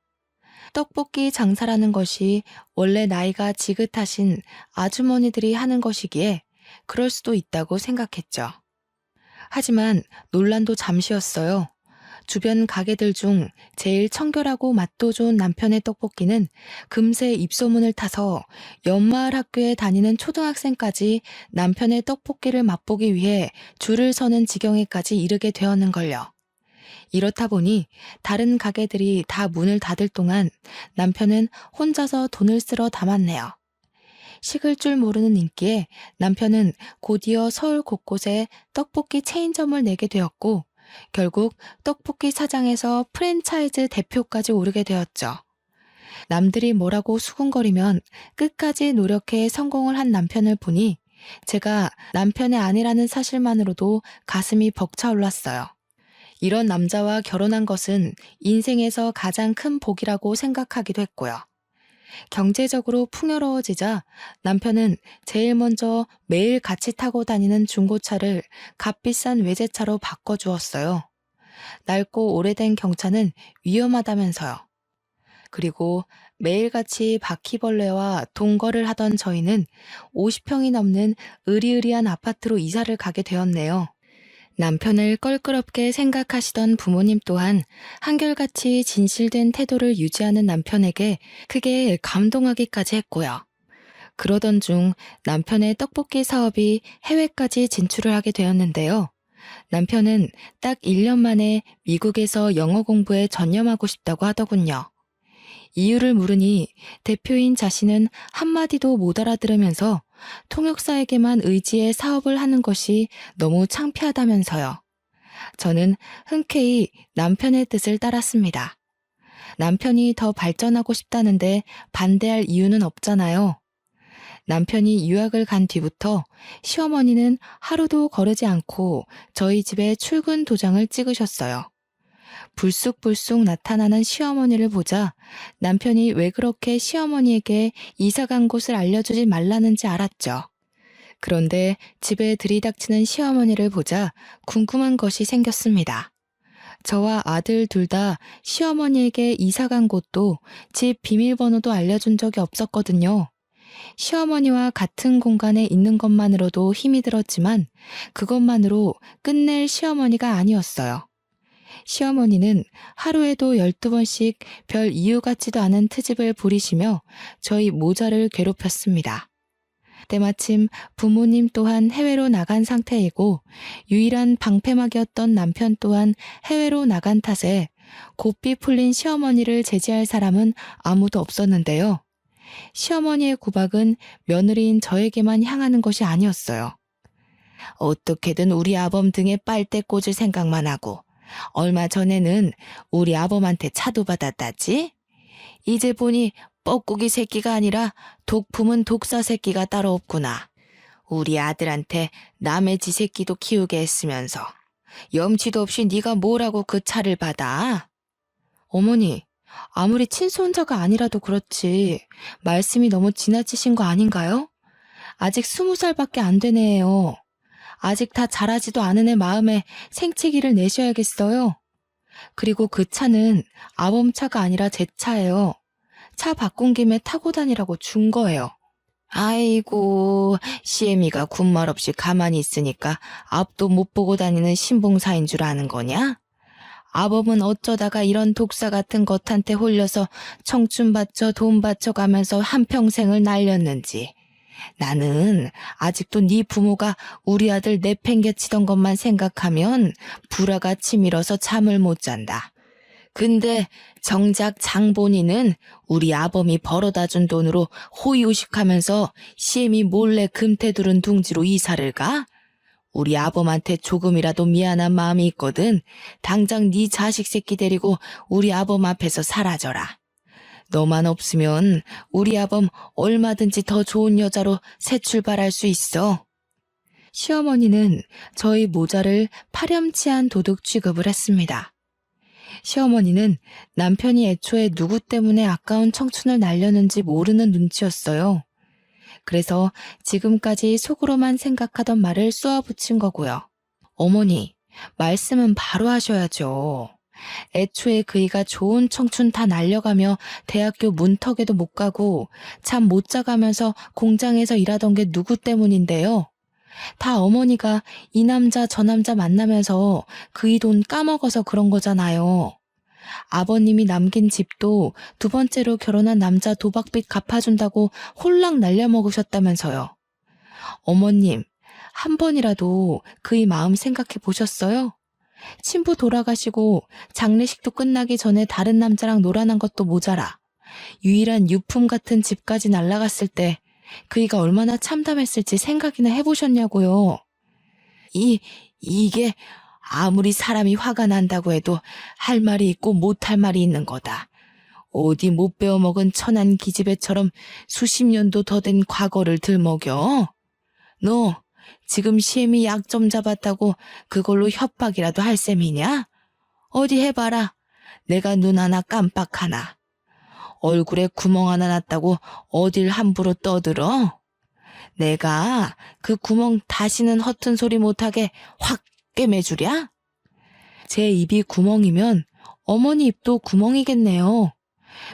떡볶이 장사라는 것이 원래 나이가 지긋하신 아주머니들이 하는 것이기에 그럴 수도 있다고 생각했죠. 하지만 논란도 잠시였어요. 주변 가게들 중 제일 청결하고 맛도 좋은 남편의 떡볶이는 금세 입소문을 타서 옆마을 학교에 다니는 초등학생까지 남편의 떡볶이를 맛보기 위해 줄을 서는 지경에까지 이르게 되었는걸요. 이렇다 보니 다른 가게들이 다 문을 닫을 동안 남편은 혼자서 돈을 쓸어 담았네요. 식을 줄 모르는 인기에 남편은 곧이어 서울 곳곳에 떡볶이 체인점을 내게 되었고 결국 떡볶이 사장에서 프랜차이즈 대표까지 오르게 되었죠. 남들이 뭐라고 수군거리면 끝까지 노력해 성공을 한 남편을 보니 제가 남편의 아내라는 사실만으로도 가슴이 벅차올랐어요. 이런 남자와 결혼한 것은 인생에서 가장 큰 복이라고 생각하기도 했고요. 경제적으로 풍요로워지자 남편은 제일 먼저 매일 같이 타고 다니는 중고차를 값비싼 외제차로 바꿔주었어요. 낡고 오래된 경차는 위험하다면서요. 그리고 매일같이 바퀴벌레와 동거를 하던 저희는 50평이 넘는 으리으리한 아파트로 이사를 가게 되었네요. 남편을 껄끄럽게 생각하시던 부모님 또한 한결같이 진실된 태도를 유지하는 남편에게 크게 감동하기까지 했고요. 그러던 중 남편의 떡볶이 사업이 해외까지 진출을 하게 되었는데요. 남편은 딱 1년 만에 미국에서 영어 공부에 전념하고 싶다고 하더군요. 이유를 물으니 대표인 자신은 한마디도 못 알아들으면서 통역사에게만 의지해 사업을 하는 것이 너무 창피하다면서요. 저는 흔쾌히 남편의 뜻을 따랐습니다. 남편이 더 발전하고 싶다는데 반대할 이유는 없잖아요. 남편이 유학을 간 뒤부터 시어머니는 하루도 거르지 않고 저희 집에 출근 도장을 찍으셨어요. 불쑥불쑥 나타나는 시어머니를 보자 남편이 왜 그렇게 시어머니에게 이사간 곳을 알려주지 말라는지 알았죠. 그런데 집에 들이닥치는 시어머니를 보자 궁금한 것이 생겼습니다. 저와 아들 둘 다 시어머니에게 이사간 곳도 집 비밀번호도 알려준 적이 없었거든요. 시어머니와 같은 공간에 있는 것만으로도 힘이 들었지만 그것만으로 끝낼 시어머니가 아니었어요. 시어머니는 하루에도 12번씩 별 이유 같지도 않은 트집을 부리시며 저희 모자를 괴롭혔습니다. 때마침 부모님 또한 해외로 나간 상태이고 유일한 방패막이었던 남편 또한 해외로 나간 탓에 고삐 풀린 시어머니를 제지할 사람은 아무도 없었는데요. 시어머니의 구박은 며느리인 저에게만 향하는 것이 아니었어요. 어떻게든 우리 아범 등에 빨대 꽂을 생각만 하고 얼마 전에는 우리 아범한테 차도 받았다지? 이제 보니 뻐꾸기 새끼가 아니라 독품은 독사 새끼가 따로 없구나. 우리 아들한테 남의 지 새끼도 키우게 했으면서 염치도 없이 네가 뭐라고 그 차를 받아? 어머니, 아무리 친손자가 아니라도 그렇지 말씀이 너무 지나치신 거 아닌가요? 아직 20살밖에 안 되네요. 아직 다 자라지도 않은 애 마음에 생채기를 내셔야겠어요. 그리고 그 차는 아범 차가 아니라 제 차예요. 차 바꾼 김에 타고 다니라고 준 거예요. 아이고, 시애미가 군말 없이 가만히 있으니까 앞도 못 보고 다니는 신봉사인 줄 아는 거냐? 아범은 어쩌다가 이런 독사 같은 것한테 홀려서 청춘 바쳐 돈 바쳐 가면서 한평생을 날렸는지. 나는 아직도 네 부모가 우리 아들 내팽개치던 것만 생각하면 불화가 치밀어서 잠을 못 잔다. 근데 정작 장본인은 우리 아범이 벌어다 준 돈으로 호의호식하면서 시엠이 몰래 금태두른 둥지로 이사를 가? 우리 아범한테 조금이라도 미안한 마음이 있거든. 당장 네 자식 새끼 데리고 우리 아범 앞에서 사라져라. 너만 없으면 우리 아범 얼마든지 더 좋은 여자로 새 출발할 수 있어. 시어머니는 저희 모자를 파렴치한 도둑 취급을 했습니다. 시어머니는 남편이 애초에 누구 때문에 아까운 청춘을 날렸는지 모르는 눈치였어요. 그래서 지금까지 속으로만 생각하던 말을 쏘아붙인 거고요. 어머니, 말씀은 바로 하셔야죠. 애초에 그이가 좋은 청춘 다 날려가며 대학교 문턱에도 못 가고 잠 못 자가면서 공장에서 일하던 게 누구 때문인데요. 다 어머니가 이 남자 저 남자 만나면서 그이 돈 까먹어서 그런 거잖아요. 아버님이 남긴 집도 두 번째로 결혼한 남자 도박빚 갚아준다고 홀랑 날려먹으셨다면서요. 어머님, 한 번이라도 그이 마음 생각해 보셨어요? 친부 돌아가시고 장례식도 끝나기 전에 다른 남자랑 놀아난 것도 모자라 유일한 유품 같은 집까지 날라갔을 때 그이가 얼마나 참담했을지 생각이나 해보셨냐고요. 이게 아무리 사람이 화가 난다고 해도 할 말이 있고 못할 말이 있는 거다. 어디 못 배워먹은 천한 기집애처럼 수십 년도 더 된 과거를 들먹여? 너 지금 시엠이 약 좀 잡았다고 그걸로 협박이라도 할 셈이냐? 어디 해봐라. 내가 눈 하나 깜빡 하나. 얼굴에 구멍 하나 났다고 어딜 함부로 떠들어? 내가 그 구멍 다시는 허튼 소리 못하게 확 꿰매주랴? 제 입이 구멍이면 어머니 입도 구멍이겠네요.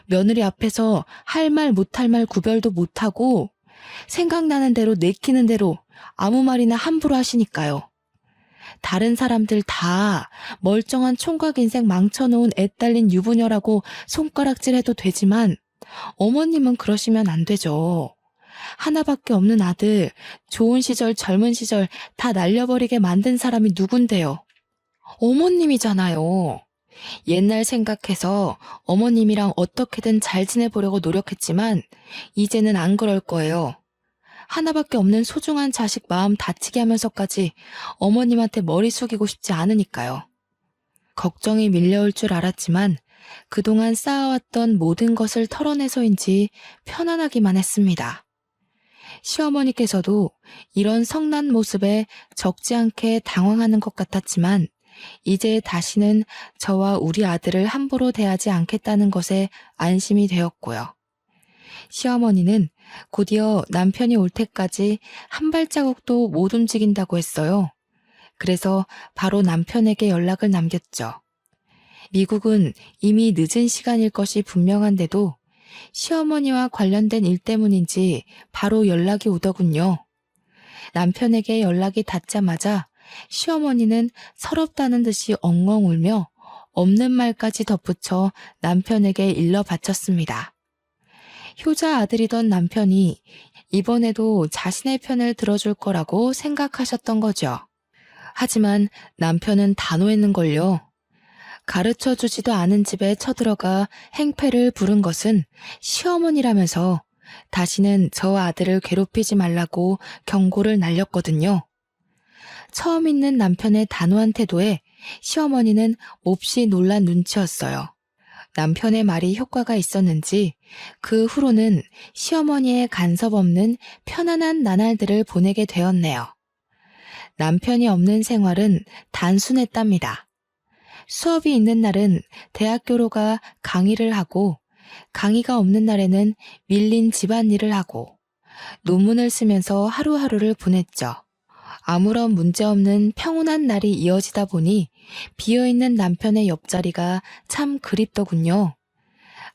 며느리 앞에서 할 말 못할 말 구별도 못하고 생각나는 대로 내키는 대로 아무 말이나 함부로 하시니까요. 다른 사람들 다 멀쩡한 총각 인생 망쳐놓은 애 딸린 유부녀라고 손가락질해도 되지만 어머님은 그러시면 안 되죠. 하나밖에 없는 아들, 좋은 시절 젊은 시절 다 날려버리게 만든 사람이 누군데요. 어머님이잖아요. 옛날 생각해서 어머님이랑 어떻게든 잘 지내보려고 노력했지만 이제는 안 그럴 거예요. 하나밖에 없는 소중한 자식 마음 다치게 하면서까지 어머님한테 머리 숙이고 싶지 않으니까요. 걱정이 밀려올 줄 알았지만 그동안 쌓아왔던 모든 것을 털어내서인지 편안하기만 했습니다. 시어머니께서도 이런 성난 모습에 적지 않게 당황하는 것 같았지만 이제 다시는 저와 우리 아들을 함부로 대하지 않겠다는 것에 안심이 되었고요. 시어머니는 곧이어 남편이 올 때까지 한 발자국도 못 움직인다고 했어요. 그래서 바로 남편에게 연락을 남겼죠. 미국은 이미 늦은 시간일 것이 분명한데도 시어머니와 관련된 일 때문인지 바로 연락이 오더군요. 남편에게 연락이 닿자마자 시어머니는 서럽다는 듯이 엉엉 울며 없는 말까지 덧붙여 남편에게 일러 바쳤습니다. 효자 아들이던 남편이 이번에도 자신의 편을 들어줄 거라고 생각하셨던 거죠. 하지만 남편은 단호했는걸요. 가르쳐주지도 않은 집에 쳐들어가 행패를 부른 것은 시어머니라면서 다시는 저 아들을 괴롭히지 말라고 경고를 날렸거든요. 처음 있는 남편의 단호한 태도에 시어머니는 몹시 놀란 눈치였어요. 남편의 말이 효과가 있었는지 그 후로는 시어머니의 간섭 없는 편안한 나날들을 보내게 되었네요. 남편이 없는 생활은 단순했답니다. 수업이 있는 날은 대학교로 가 강의를 하고 강의가 없는 날에는 밀린 집안일을 하고 논문을 쓰면서 하루하루를 보냈죠. 아무런 문제 없는 평온한 날이 이어지다 보니 비어있는 남편의 옆자리가 참 그립더군요.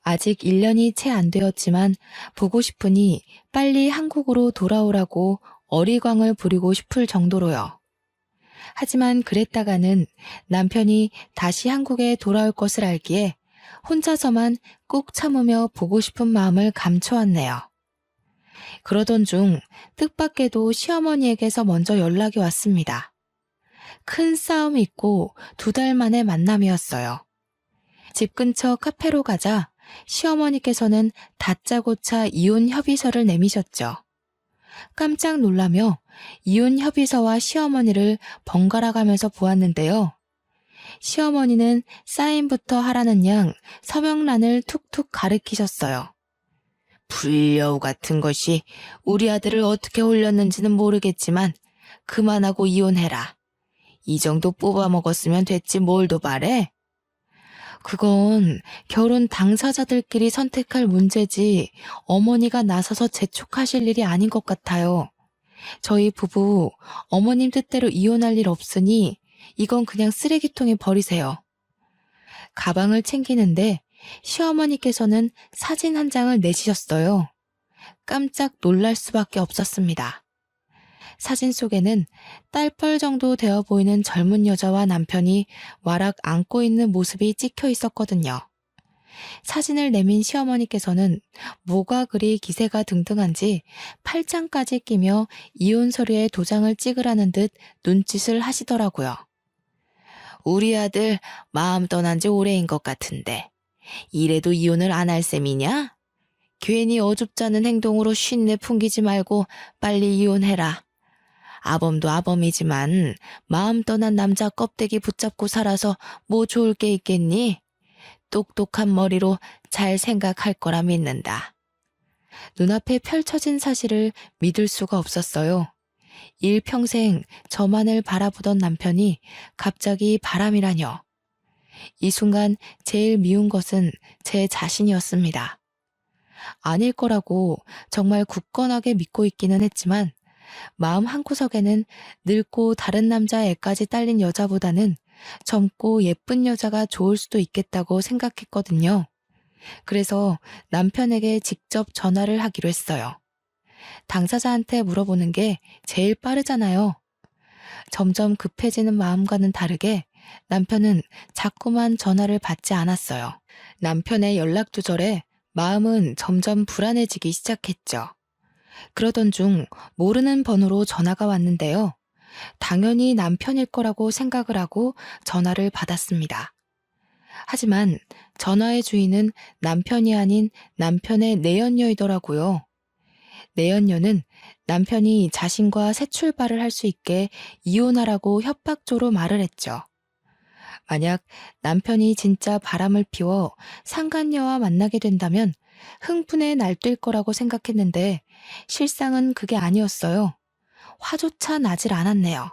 아직 1년이 채 안 되었지만 보고 싶으니 빨리 한국으로 돌아오라고 어리광을 부리고 싶을 정도로요. 하지만 그랬다가는 남편이 다시 한국에 돌아올 것을 알기에 혼자서만 꾹 참으며 보고 싶은 마음을 감춰왔네요. 그러던 중 뜻밖에도 시어머니에게서 먼저 연락이 왔습니다. 큰 싸움이 있고 2달 만의 만남이었어요. 집 근처 카페로 가자 시어머니께서는 다짜고짜 이혼 협의서를 내미셨죠. 깜짝 놀라며 이혼 협의서와 시어머니를 번갈아 가면서 보았는데요. 시어머니는 사인부터 하라는 양 서명란을 툭툭 가리키셨어요. 불려우 같은 것이 우리 아들을 어떻게 홀렸는지는 모르겠지만 그만하고 이혼해라. 이 정도 뽑아먹었으면 됐지 뭘 더 바래? 그건 결혼 당사자들끼리 선택할 문제지 어머니가 나서서 재촉하실 일이 아닌 것 같아요. 저희 부부 어머님 뜻대로 이혼할 일 없으니 이건 그냥 쓰레기통에 버리세요. 가방을 챙기는데 시어머니께서는 사진 한 장을 내시셨어요. 깜짝 놀랄 수밖에 없었습니다. 사진 속에는 딸뻘 정도 되어 보이는 젊은 여자와 남편이 와락 안고 있는 모습이 찍혀 있었거든요. 사진을 내민 시어머니께서는 뭐가 그리 기세가 등등한지 팔짱까지 끼며 이혼 서류에 도장을 찍으라는 듯 눈짓을 하시더라고요. 우리 아들 마음 떠난 지 오래인 것 같은데 이래도 이혼을 안 할 셈이냐? 괜히 어줍잖은 행동으로 쉰내 풍기지 말고 빨리 이혼해라. 아범도 아범이지만 마음 떠난 남자 껍데기 붙잡고 살아서 뭐 좋을 게 있겠니? 똑똑한 머리로 잘 생각할 거라 믿는다. 눈앞에 펼쳐진 사실을 믿을 수가 없었어요. 일평생 저만을 바라보던 남편이 갑자기 바람이라뇨. 이 순간 제일 미운 것은 제 자신이었습니다. 아닐 거라고 정말 굳건하게 믿고 있기는 했지만 마음 한구석에는 늙고 다른 남자 애까지 딸린 여자보다는 젊고 예쁜 여자가 좋을 수도 있겠다고 생각했거든요. 그래서 남편에게 직접 전화를 하기로 했어요. 당사자한테 물어보는 게 제일 빠르잖아요. 점점 급해지는 마음과는 다르게 남편은 자꾸만 전화를 받지 않았어요. 남편의 연락 두절에 마음은 점점 불안해지기 시작했죠. 그러던 중 모르는 번호로 전화가 왔는데요. 당연히 남편일 거라고 생각을 하고 전화를 받았습니다. 하지만 전화의 주인은 남편이 아닌 남편의 내연녀이더라고요. 내연녀는 남편이 자신과 새 출발을 할 수 있게 이혼하라고 협박조로 말을 했죠. 만약 남편이 진짜 바람을 피워 상간녀와 만나게 된다면 흥분에 날뛸 거라고 생각했는데 실상은 그게 아니었어요. 화조차 나질 않았네요.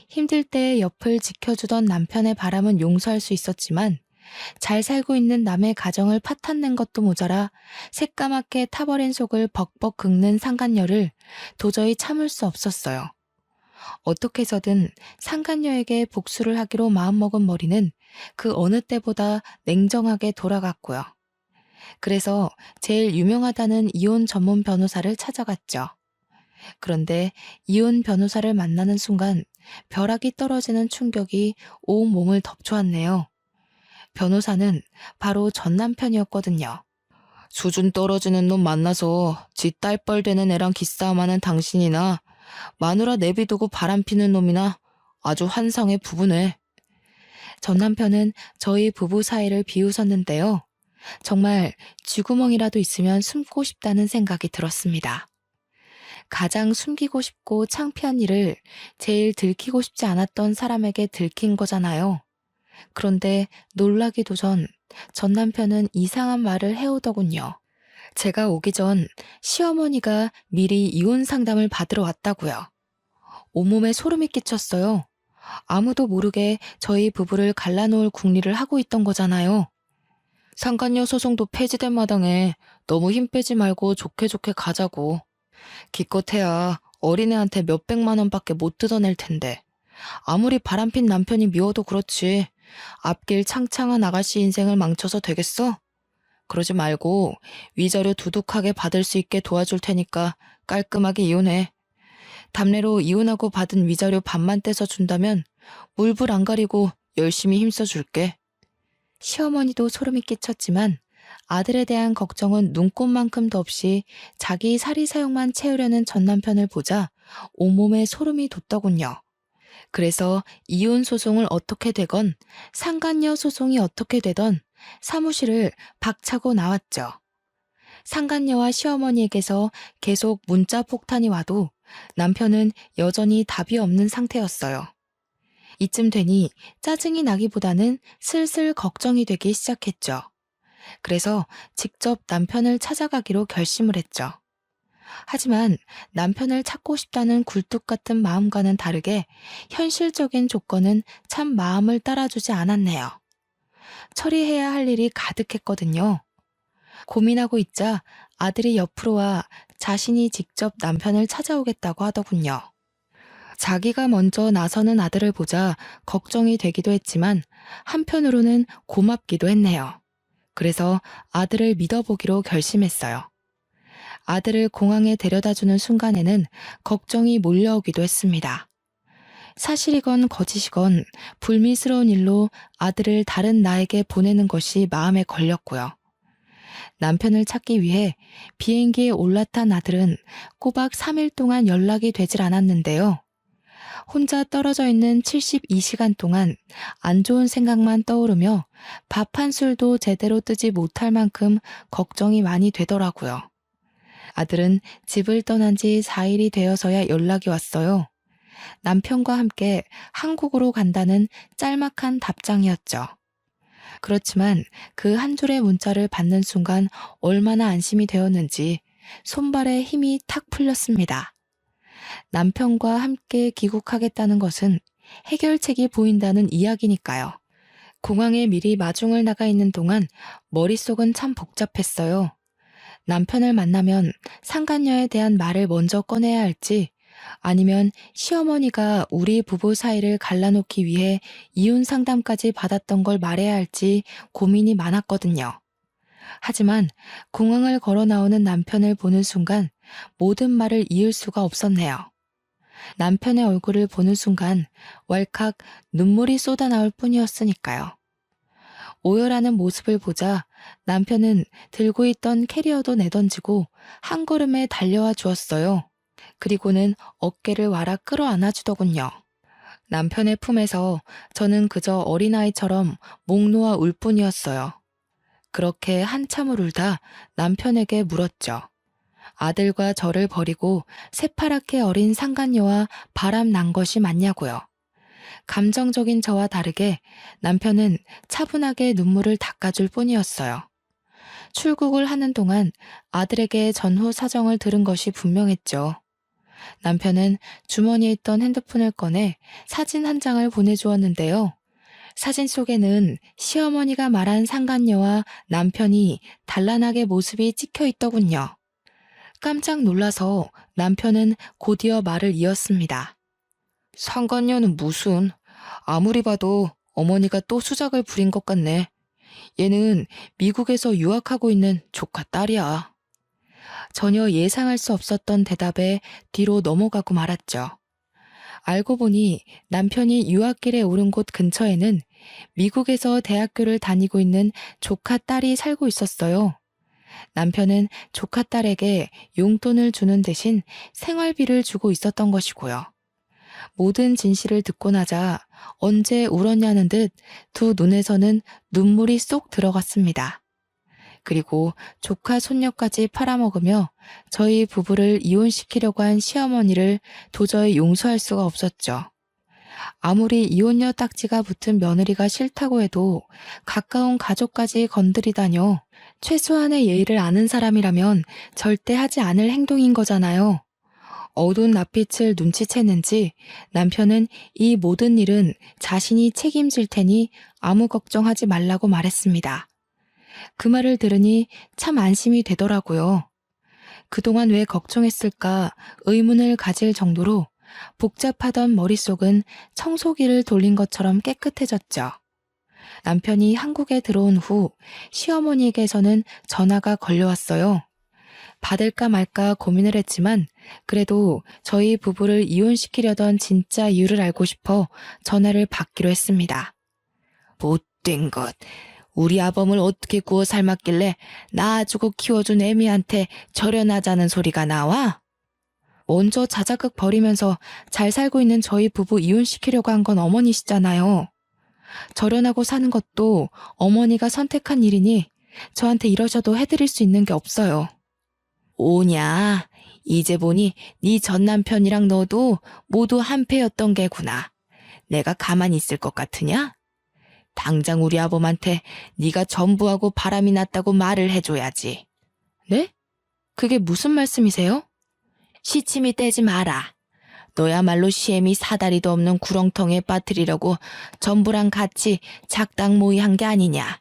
힘들 때 옆을 지켜주던 남편의 바람은 용서할 수 있었지만 잘 살고 있는 남의 가정을 파탄낸 것도 모자라 새까맣게 타버린 속을 벅벅 긁는 상간녀를 도저히 참을 수 없었어요. 어떻게 해서든 상간녀에게 복수를 하기로 마음먹은 머리는 그 어느 때보다 냉정하게 돌아갔고요. 그래서 제일 유명하다는 이혼 전문 변호사를 찾아갔죠. 그런데 이혼 변호사를 만나는 순간 벼락이 떨어지는 충격이 온 몸을 덮쳐왔네요. 변호사는 바로 전 남편이었거든요. 수준 떨어지는 놈 만나서 지 딸뻘 되는 애랑 기싸움하는 당신이나 마누라 내비두고 바람피는 놈이나 아주 환상의 부부네. 전 남편은 저희 부부 사이를 비웃었는데요. 정말 쥐구멍이라도 있으면 숨고 싶다는 생각이 들었습니다. 가장 숨기고 싶고 창피한 일을 제일 들키고 싶지 않았던 사람에게 들킨 거잖아요. 그런데 놀라기도 전 남편은 이상한 말을 해오더군요. 제가 오기 전 시어머니가 미리 이혼 상담을 받으러 왔다고요. 온몸에 소름이 끼쳤어요. 아무도 모르게 저희 부부를 갈라놓을 궁리를 하고 있던 거잖아요. 상간녀 소송도 폐지된 마당에 너무 힘 빼지 말고 좋게 좋게 가자고. 기껏해야 어린애한테 몇백만 원밖에 못 뜯어낼 텐데. 아무리 바람핀 남편이 미워도 그렇지. 앞길 창창한 아가씨 인생을 망쳐서 되겠어? 그러지 말고 위자료 두둑하게 받을 수 있게 도와줄 테니까 깔끔하게 이혼해. 담례로 이혼하고 받은 위자료 반만 떼서 준다면 물불 안 가리고 열심히 힘써줄게. 시어머니도 소름이 끼쳤지만 아들에 대한 걱정은 눈꼽만큼도 없이 자기 사리 사욕만 채우려는 전 남편을 보자 온몸에 소름이 돋더군요. 그래서 이혼 소송을 어떻게 되건 상간녀 소송이 어떻게 되던 사무실을 박차고 나왔죠. 상간녀와 시어머니에게서 계속 문자 폭탄이 와도 남편은 여전히 답이 없는 상태였어요. 이쯤 되니 짜증이 나기보다는 슬슬 걱정이 되기 시작했죠. 그래서 직접 남편을 찾아가기로 결심을 했죠. 하지만 남편을 찾고 싶다는 굴뚝 같은 마음과는 다르게 현실적인 조건은 참 마음을 따라주지 않았네요. 처리해야 할 일이 가득했거든요. 고민하고 있자 아들이 옆으로 와 자신이 직접 남편을 찾아오겠다고 하더군요. 자기가 먼저 나서는 아들을 보자 걱정이 되기도 했지만 한편으로는 고맙기도 했네요. 그래서 아들을 믿어보기로 결심했어요. 아들을 공항에 데려다주는 순간에는 걱정이 몰려오기도 했습니다. 사실이건 거짓이건 불미스러운 일로 아들을 다른 나에게 보내는 것이 마음에 걸렸고요. 남편을 찾기 위해 비행기에 올라탄 아들은 꼬박 3일 동안 연락이 되질 않았는데요. 혼자 떨어져 있는 72시간 동안 안 좋은 생각만 떠오르며 밥 한 술도 제대로 뜨지 못할 만큼 걱정이 많이 되더라고요. 아들은 집을 떠난 지 4일이 되어서야 연락이 왔어요. 남편과 함께 한국으로 간다는 짤막한 답장이었죠. 그렇지만 그 한 줄의 문자를 받는 순간 얼마나 안심이 되었는지 손발에 힘이 탁 풀렸습니다. 남편과 함께 귀국하겠다는 것은 해결책이 보인다는 이야기니까요. 공항에 미리 마중을 나가 있는 동안 머릿속은 참 복잡했어요. 남편을 만나면 상간녀에 대한 말을 먼저 꺼내야 할지 아니면 시어머니가 우리 부부 사이를 갈라놓기 위해 이혼 상담까지 받았던 걸 말해야 할지 고민이 많았거든요. 하지만 공항을 걸어 나오는 남편을 보는 순간 모든 말을 이을 수가 없었네요. 남편의 얼굴을 보는 순간 왈칵 눈물이 쏟아나올 뿐이었으니까요. 오열하는 모습을 보자 남편은 들고 있던 캐리어도 내던지고 한 걸음에 달려와 주었어요. 그리고는 어깨를 와라 끌어안아 주더군요. 남편의 품에서 저는 그저 어린아이처럼 목 놓아 울 뿐이었어요. 그렇게 한참을 울다 남편에게 물었죠. 아들과 저를 버리고 새파랗게 어린 상간녀와 바람 난 것이 맞냐고요. 감정적인 저와 다르게 남편은 차분하게 눈물을 닦아줄 뿐이었어요. 출국을 하는 동안 아들에게 전후 사정을 들은 것이 분명했죠. 남편은 주머니에 있던 핸드폰을 꺼내 사진 한 장을 보내주었는데요. 사진 속에는 시어머니가 말한 상간녀와 남편이 단란하게 모습이 찍혀 있더군요. 깜짝 놀라서 남편은 곧이어 말을 이었습니다. 상간녀는 무슨, 아무리 봐도 어머니가 또 수작을 부린 것 같네. 얘는 미국에서 유학하고 있는 조카 딸이야. 전혀 예상할 수 없었던 대답에 뒤로 넘어가고 말았죠. 알고 보니 남편이 유학길에 오른 곳 근처에는 미국에서 대학교를 다니고 있는 조카 딸이 살고 있었어요. 남편은 조카 딸에게 용돈을 주는 대신 생활비를 주고 있었던 것이고요. 모든 진실을 듣고 나자 언제 울었냐는 듯 두 눈에서는 눈물이 쏙 들어갔습니다. 그리고 조카 손녀까지 팔아먹으며 저희 부부를 이혼시키려고 한 시어머니를 도저히 용서할 수가 없었죠. 아무리 이혼녀 딱지가 붙은 며느리가 싫다고 해도 가까운 가족까지 건드리다뇨. 최소한의 예의를 아는 사람이라면 절대 하지 않을 행동인 거잖아요. 어두운 낯빛을 눈치챘는지 남편은 이 모든 일은 자신이 책임질 테니 아무 걱정하지 말라고 말했습니다. 그 말을 들으니 참 안심이 되더라고요. 그동안 왜 걱정했을까 의문을 가질 정도로 복잡하던 머릿속은 청소기를 돌린 것처럼 깨끗해졌죠. 남편이 한국에 들어온 후 시어머니에게서는 전화가 걸려왔어요. 받을까 말까 고민을 했지만 그래도 저희 부부를 이혼시키려던 진짜 이유를 알고 싶어 전화를 받기로 했습니다. 못된 것. 우리 아범을 어떻게 구워 삶았길래 낳아주고 키워준 애미한테 절연하자는 소리가 나와? 먼저 자작극 벌이면서 잘 살고 있는 저희 부부 이혼시키려고 한 건 어머니시잖아요. 절연하고 사는 것도 어머니가 선택한 일이니 저한테 이러셔도 해드릴 수 있는 게 없어요. 오냐, 이제 보니 네 전남편이랑 너도 모두 한패였던 게구나. 내가 가만히 있을 것 같으냐? 당장 우리 아범한테 네가 전부하고 바람이 났다고 말을 해줘야지. 네? 그게 무슨 말씀이세요? 시치미 떼지 마라. 너야말로 시애미 사다리도 없는 구렁텅이에 빠뜨리려고 전부랑 같이 작당 모의한 게 아니냐.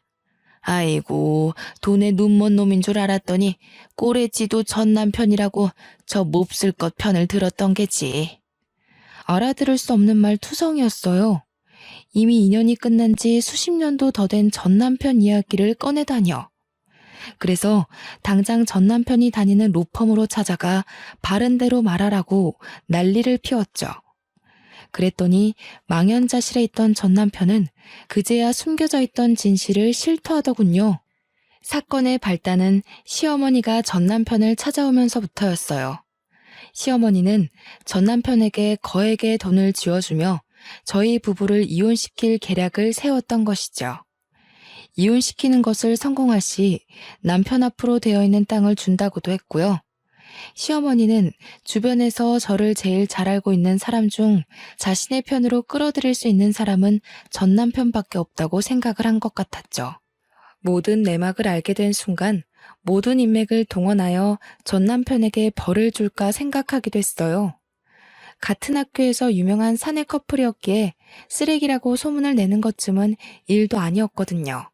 아이고, 돈에 눈먼 놈인 줄 알았더니 꼬레지도 전 남편이라고 저 몹쓸 것 편을 들었던 게지. 알아들을 수 없는 말 투성이었어요. 이미 인연이 끝난 지 수십 년도 더 된 전 남편 이야기를 꺼내다녀. 그래서 당장 전 남편이 다니는 로펌으로 찾아가 바른 대로 말하라고 난리를 피웠죠. 그랬더니 망연자실에 있던 전 남편은 그제야 숨겨져 있던 진실을 실토하더군요. 사건의 발단은 시어머니가 전 남편을 찾아오면서부터였어요. 시어머니는 전 남편에게 거액의 돈을 쥐어주며 저희 부부를 이혼시킬 계략을 세웠던 것이죠. 이혼시키는 것을 성공할 시 남편 앞으로 되어 있는 땅을 준다고도 했고요. 시어머니는 주변에서 저를 제일 잘 알고 있는 사람 중 자신의 편으로 끌어들일 수 있는 사람은 전 남편밖에 없다고 생각을 한 것 같았죠. 모든 내막을 알게 된 순간 모든 인맥을 동원하여 전 남편에게 벌을 줄까 생각하기도 했어요. 같은 학교에서 유명한 사내 커플이었기에 쓰레기라고 소문을 내는 것쯤은 일도 아니었거든요.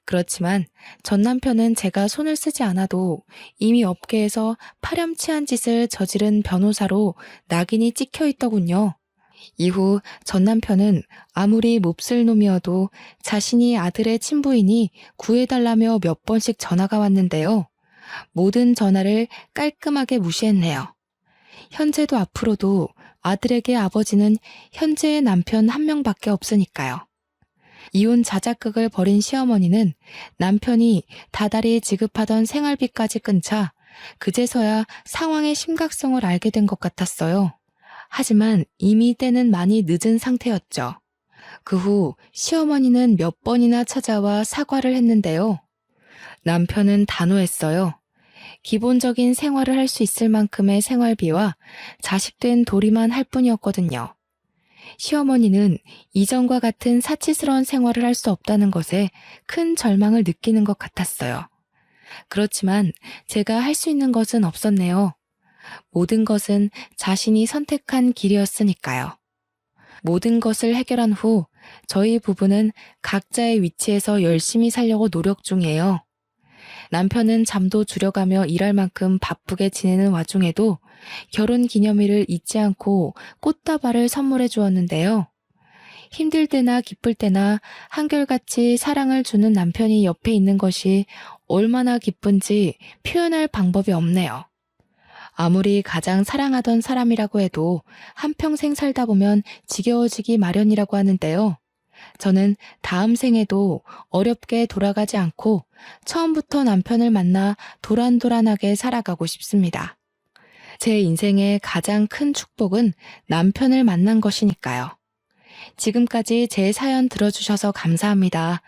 그렇지만 전 남편은 제가 손을 쓰지 않아도 이미 업계에서 파렴치한 짓을 저지른 변호사로 낙인이 찍혀 있더군요. 이후 전 남편은 아무리 몹쓸 놈이어도 자신이 아들의 친부이니 구해달라며 몇 번씩 전화가 왔는데요. 모든 전화를 깔끔하게 무시했네요. 현재도 앞으로도 아들에게 아버지는 현재의 남편 한 명밖에 없으니까요. 이혼 자작극을 벌인 시어머니는 남편이 다달이 지급하던 생활비까지 끊자 그제서야 상황의 심각성을 알게 된 것 같았어요. 하지만 이미 때는 많이 늦은 상태였죠. 그 후 시어머니는 몇 번이나 찾아와 사과를 했는데요. 남편은 단호했어요. 기본적인 생활을 할 수 있을 만큼의 생활비와 자식된 도리만 할 뿐이었거든요. 시어머니는 이전과 같은 사치스러운 생활을 할 수 없다는 것에 큰 절망을 느끼는 것 같았어요. 그렇지만 제가 할 수 있는 것은 없었네요. 모든 것은 자신이 선택한 길이었으니까요. 모든 것을 해결한 후 저희 부부는 각자의 위치에서 열심히 살려고 노력 중이에요. 남편은 잠도 줄여가며 일할 만큼 바쁘게 지내는 와중에도 결혼 기념일을 잊지 않고 꽃다발을 선물해 주었는데요. 힘들 때나 기쁠 때나 한결같이 사랑을 주는 남편이 옆에 있는 것이 얼마나 기쁜지 표현할 방법이 없네요. 아무리 가장 사랑하던 사람이라고 해도 한평생 살다 보면 지겨워지기 마련이라고 하는데요. 저는 다음 생에도 어렵게 돌아가지 않고 처음부터 남편을 만나 도란도란하게 살아가고 싶습니다. 제 인생의 가장 큰 축복은 남편을 만난 것이니까요. 지금까지 제 사연 들어주셔서 감사합니다.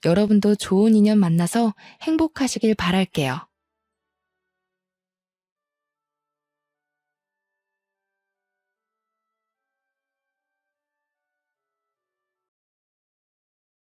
여러분도 좋은 인연 만나서 행복하시길 바랄게요.